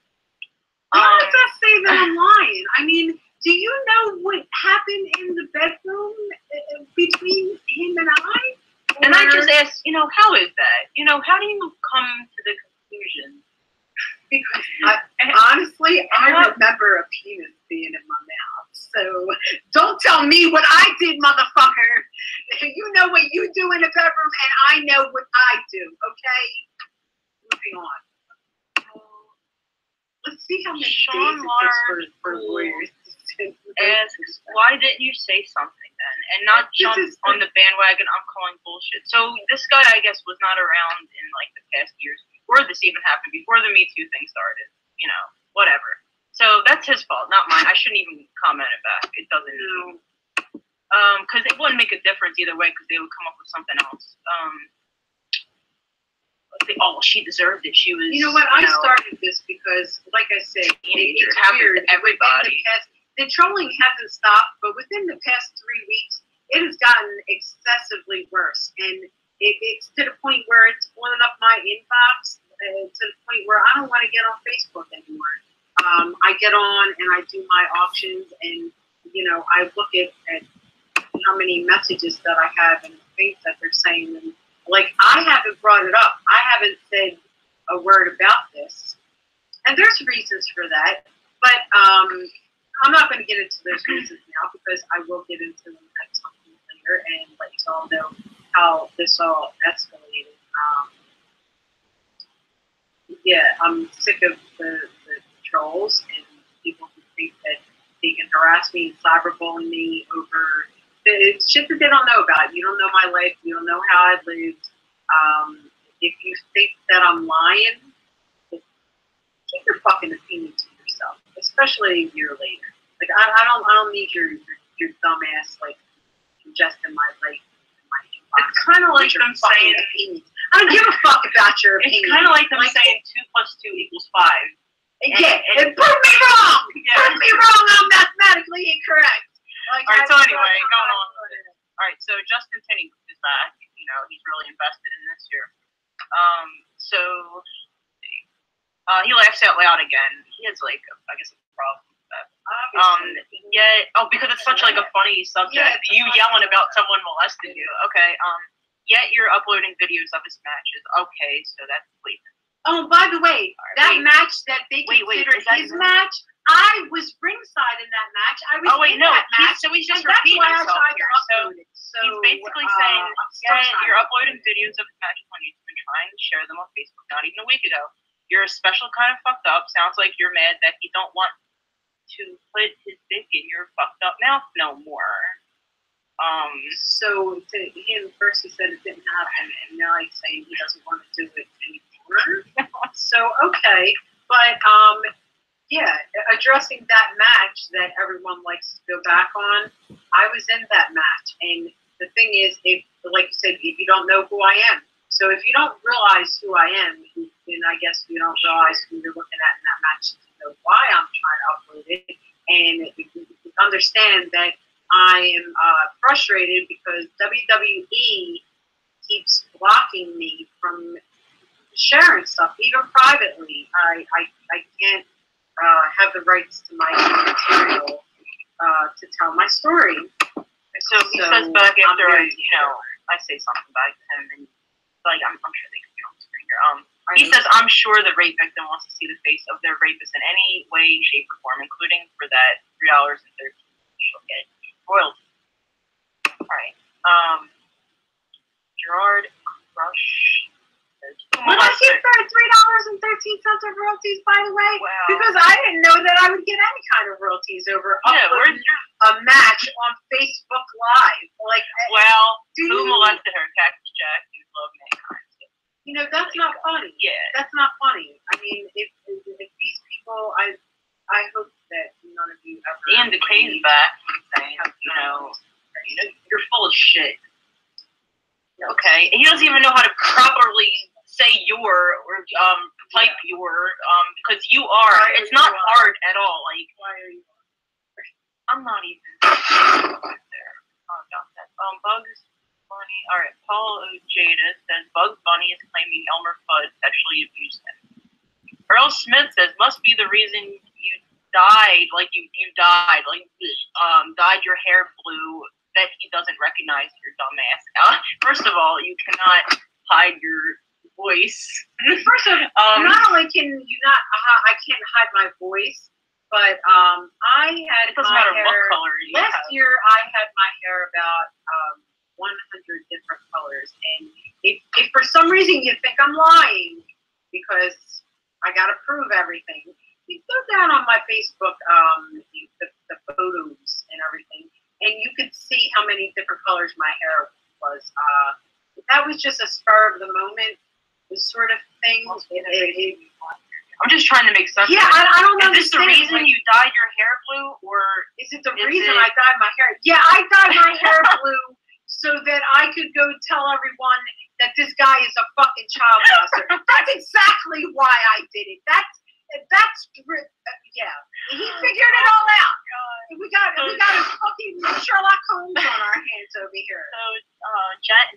How does that say that I'm lying? I mean, do you know what happened in the bedroom between him and I? And I just asked, how is that? How do you come to the conclusion? Because honestly, I remember a penis being in my mouth. So don't tell me what I did, motherfucker. You know what you do in the bedroom, and I know what I do, okay? Moving on. Let's see how many days it takes for lawyers to asks, why didn't you say something then? And not jump on the bandwagon, I'm calling bullshit. So this guy, I guess, was not around in, the past years before this even happened, before the Me Too thing started. Whatever. So that's his fault, not mine. I shouldn't even comment it back. It doesn't. Because it wouldn't make a difference either way, because they would come up with something else. She deserved it. She was. You know what? I started this because, like I said, it's weird. Everybody. The trolling hasn't stopped, but within the past 3 weeks, it has gotten excessively worse, and it's to the point where it's blowing up my inbox. To the point where I don't want to get on Facebook anymore. I get on and I do my auctions, and I look at how many messages that I have and things that they're saying, and I haven't brought it up. I haven't said a word about this, and there's reasons for that, but I'm not going to get into those reasons now, because I will get into them at some point later and let you all know how this all escalated. I'm sick of the trolls and people who think that they can harass me and cyberbully me over the shit that they don't know about. You don't know my life. You don't know how I lived. If you think that I'm lying, keep your fucking opinion to yourself, especially a year later. I don't need your dumbass ingesting my life. It's kind of like them saying opinions. I don't give a fuck about your opinion. It's kind of like them saying 2 + 2 = 5. And prove me wrong. Yeah. Prove me wrong. I'm mathematically incorrect. All right. So anyway, going on. All right. So Justin Tinney is back. He's really invested in this year. He laughs out loud again. He has a problem with that. Because it's such a funny subject. Yeah, you yelling about someone molesting you. Okay. Yet you're uploading videos of his matches. Okay, so that's bleeding. Oh, by the way, match that they considered his match, I was ringside in that match. I was in that match. So he's just repeating himself here. So he's basically saying, you're uploading videos of his matches on YouTube and trying to share them on Facebook not even a week ago. You're a special kind of fucked up. Sounds like you're mad that he don't want to put his dick in your fucked up mouth no more. So to him, first he said it didn't happen, and now he's saying he doesn't want to do it anymore. So, okay. But, addressing that match that everyone likes to go back on, I was in that match. And the thing is, like you said, if you don't know who I am. So if you don't realize who I am, then I guess you don't realize who you're looking at in that match to know why I'm trying to upload it. And you understand that I am frustrated because WWE keeps blocking me from sharing stuff, even privately. I can't have the rights to my material to tell my story. So he says back after I say something back to him, and like I'm sure they can get on the screen here. He says, "I'm sure the rape victim wants to see the face of their rapist in any way, shape, or form, including for that $3.13 she'll get royalty." All right. Gerard Crush. Would I get $3.13 of royalties, by the way? Wow. Because I didn't know that I would get any kind of royalties over uploading a match on Facebook Live. Like, who molested her? Cactus Jack, you love mankind. You know, that's not funny. Yeah. That's not funny. I mean, if these people, I hope that none of you ever. Ian DeCay's back saying, you're full of shit. Okay, and he doesn't even know how to properly say your or type your because you are. It's not hard at all. Like, why are you? I'm not even there. Bugs Bunny. All right, Paul Ojeda says Bugs Bunny is claiming Elmer Fudd sexually abused him. Earl Smith says must be the reason you died. Like you died. Like dyed your hair blue. That he doesn't recognize your dumbass. First of all, you cannot hide your voice. First of all, not only can you not, I can't hide my voice, but I had it doesn't my matter hair. What color you last have. year, I had my hair about 100 different colors, and if for some reason you think I'm lying, because I gotta prove everything, you go down on my Facebook, the photos and everything. And you could see how many different colors my hair was. That was just a spur of the moment, the sort of thing. I'm just trying to make sense. Yeah, I don't know. Is this the reason you dyed your hair blue, or is it the reason I dyed my hair? Yeah, I dyed my hair blue so that I could go tell everyone that this guy is a fucking child molester. That's exactly why I did it. Yeah. He figured it all out. We got a fucking Sherlock Holmes on our hands over here. So,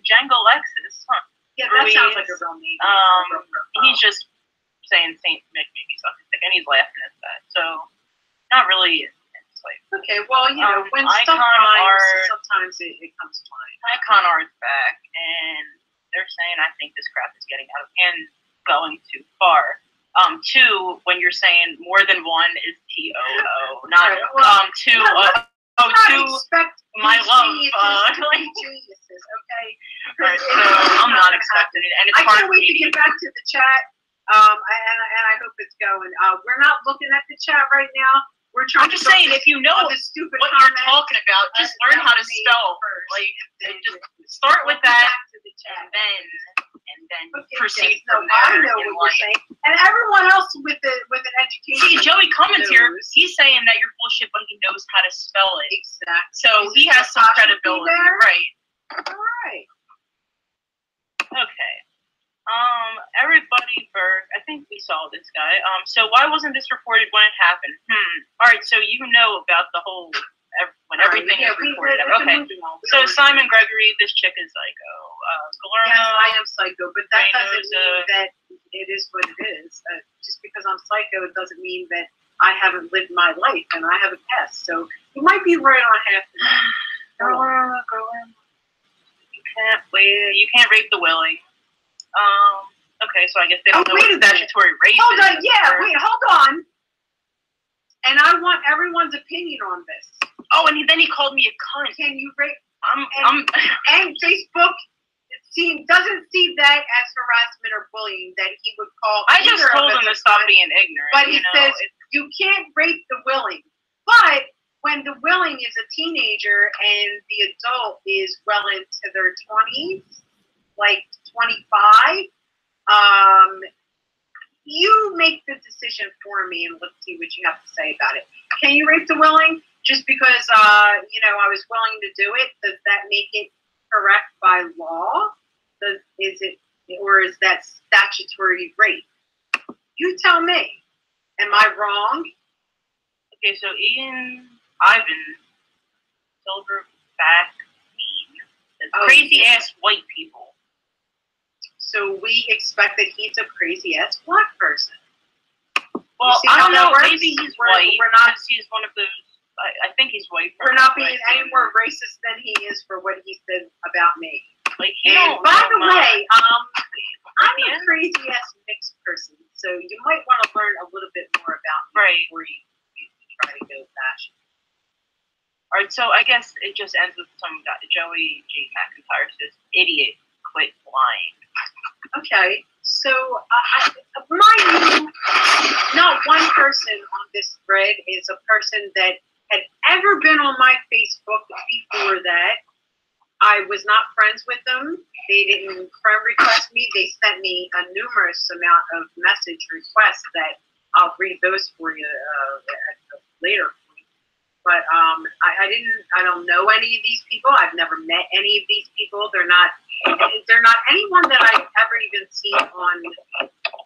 Django Lexus, huh? Yeah, that sounds like a real name. He's just saying Saint Mick made me suck his dick, and he's laughing at that. So, not really. It's like, okay, well, when stuff rhymes, sometimes it comes fine. Icon Art's back, and they're saying, I think this crap is getting out of hand, going too far. Two, when you're saying more than one is TOO, not two. My love. Geniuses, okay. Right, so I'm not expecting it, and it's I can't wait to get back to the chat. And I hope it's going. We're not looking at the chat right now. We're trying. I'm just saying, if you know the stupid what you're talking about, just learn how to spell. Like, just start with that, and then proceed from there. I know what you're saying. And everyone else with an education. See, Joey Cummins here, he's saying that you're bullshit, but he knows how to spell it. Exactly. So he has some credibility. Right. All right. Okay. Everybody Berg, I think we saw this guy. So why wasn't this reported when it happened? All right, so you know about the whole when everything is reported. Okay. So Simon Gregory, this chick is psycho. Guillermo, yes, I am psycho, but that doesn't mean that it is what it is. Just because I'm psycho, it doesn't mean that I haven't lived my life and I have a past. So you might be right on half of it. Guillermo. You can't rape the willing. Okay, so I guess they don't know what statutory rape hold is. on, yeah, wait, hold on. And I want everyone's opinion on this. Oh, and then he called me a cunt. Can you rape? And Facebook doesn't see that as harassment or bullying that he would call. I just told him to stop being ignorant. But he says you can't rape the willing. But when the willing is a teenager and the adult is well into their 20s, like 25, you make the decision for me and let's see what you have to say about it. Can you rape the willing? Just because, I was willing to do it, does that make it correct by law? Or is that statutory rape? You tell me. Am I wrong? Okay, so Ivan Silverback says crazy ass white people. So we expect that he's a crazy ass black person. Well, I don't know. Works? Maybe he's white. We're not. He's one of those. I think he's white. We're not being any more racist than he is for what he said about me. Like, and by the way, I'm a crazy ass mixed person, so you might want to learn a little bit more about me before you try to go fashion. All right, so I guess it just ends with some guy. Joey G. McIntyre says, "Idiot, quit lying." Okay, so mind you, not one person on this thread is a person that had ever been on my Facebook before that. I was not friends with them. They didn't friend request me. They sent me a numerous amount of message requests that I'll read those for you at a later point. But I don't know any of these people. I've never met any of these people. They're not anyone that I've ever even seen on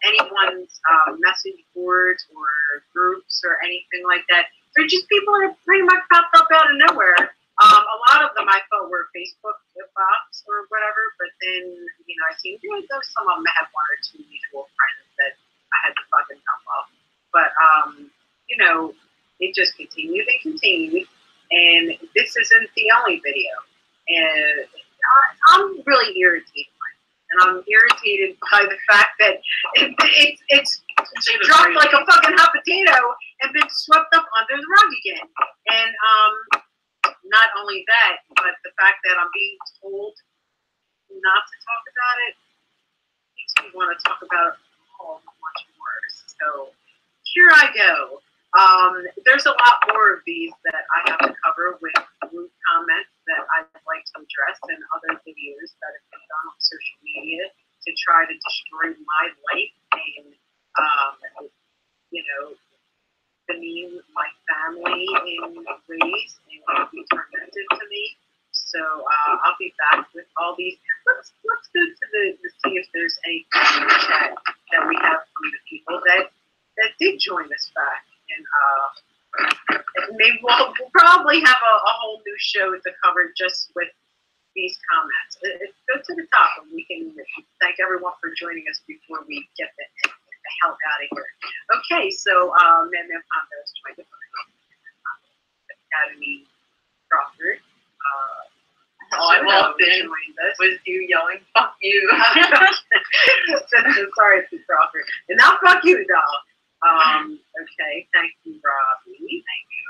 anyone's message boards or groups or anything like that. They're just people that pretty much popped up out of nowhere. A lot of them I felt were Facebook bots or whatever, but then, I seemed to know some of them had one or two mutual friends that I had to fucking dump off. But, it just continued and continued, and this isn't the only video. And I'm really irritated by it. And I'm irritated by the fact that it's dropped like a fucking hot potato and been swept up under the rug again. And, not only that, but the fact that I'm being told not to talk about it makes me want to talk about it all much more. So here I go. There's a lot more of these that I have to cover with rude comments that I'd like to address and other videos that have been done on social media to try to destroy my life and, demean my family in ways and be tormented to me. So I'll be back with all these. Let's go to see if there's anything in the chat that we have from the people that did join us back. And maybe we'll probably have a whole new show to cover just with these comments. Go to the top and we can thank everyone for joining us before we get the hell out of here. Okay, so Man Pondo's joined us. Academy Crawford. I walked in with you yelling, "Fuck you." Sorry, Crawford. And now fuck you, doll. Okay, thank you, Robbie. Thank you.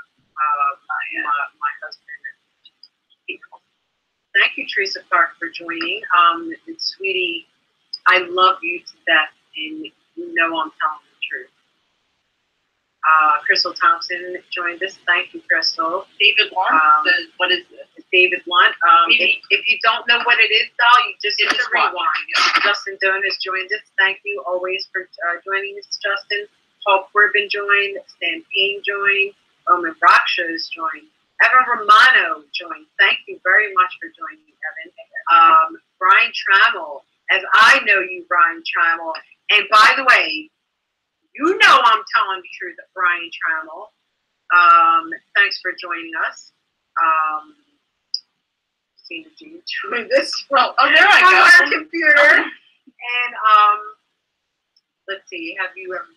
My husband. Thank you, Teresa Park, for joining. Sweetie, I love you to death, and I'm telling the truth. Crystal Thompson joined us. Thank you, Crystal. David Lunt. What is this? David Lunt. If you don't know what it is, doll, you just hit the rewind. Justin Doan has joined us. Thank you always for joining us, Justin. Paul Corbin joined. Stan Payne joined. Omen Raksha has joined. Evan Romano joined. Thank you very much for joining, Evan. Brian Trammell, as I know you, Brian Trammell. And by the way, I'm telling the truth, Brian Trammell. Thanks for joining us. Christina G joined us from our computer. And let's see, have you ever?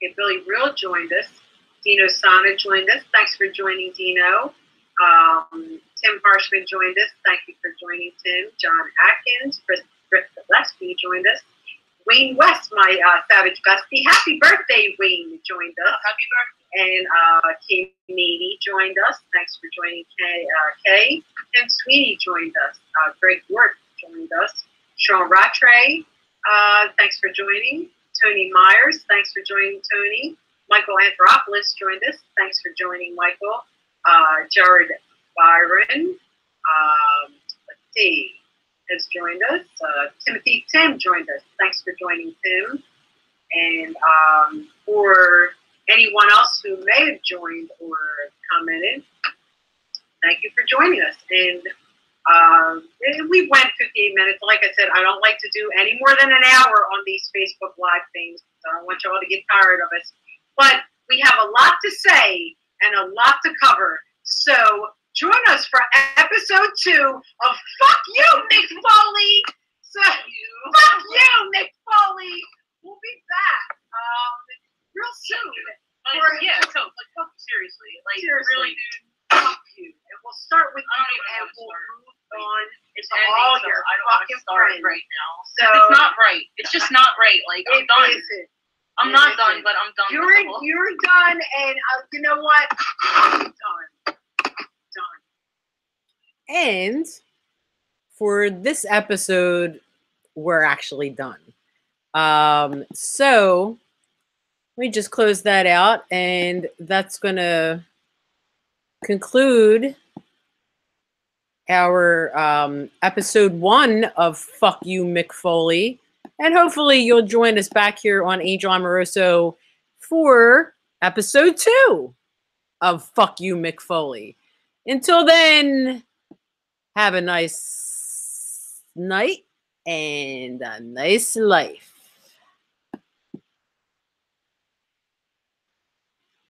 Okay, Billy Real joined us. Dino Sana joined us. Thanks for joining, Dino. Tim Harshman joined us. Thank you for joining, Tim. John Atkins, Chris Gillespie joined us. Wayne West, my Savage Bestie. Happy birthday, Wayne joined us. Happy birthday. And Kay Meady joined us. Thanks for joining, Kay. And Sweeney joined us. Greg Worth joined us. Sean Rattray, thanks for joining. Tony Myers, thanks for joining, Tony. Michael Anthropoulos joined us. Thanks for joining, Michael. Jared Byron, let's see, has joined us. Timothy Tim joined us. Thanks for joining, Tim. And for anyone else who may have joined or commented, thank you for joining us. And we went 58 minutes. Like I said, I don't like to do any more than an hour on these Facebook Live things. I don't want you all to get tired of us. But we have a lot to say and a lot to cover. So join us for episode 2 of Fuck You, Mick Foley. So, fuck you, Mick Foley. We'll be back real soon. So like, fuck, seriously, like, really, dude, fuck you. And we'll start with I don't you, even and know we'll where to start. move on it's to ending, all so your I don't want to fucking start friends. right now. So It's not right. It's just not right. Like, I'm it done. isn't. I'm not done, but I'm done. You're done, and you know what? I'm done. Done. And for this episode, we're actually done. So let me just close that out, and that's going to conclude our episode 1 of Fuck You, Mick Foley. And hopefully you'll join us back here on Angel Amoroso for episode 2 of Fuck You, Mick Foley. Until then, have a nice night and a nice life.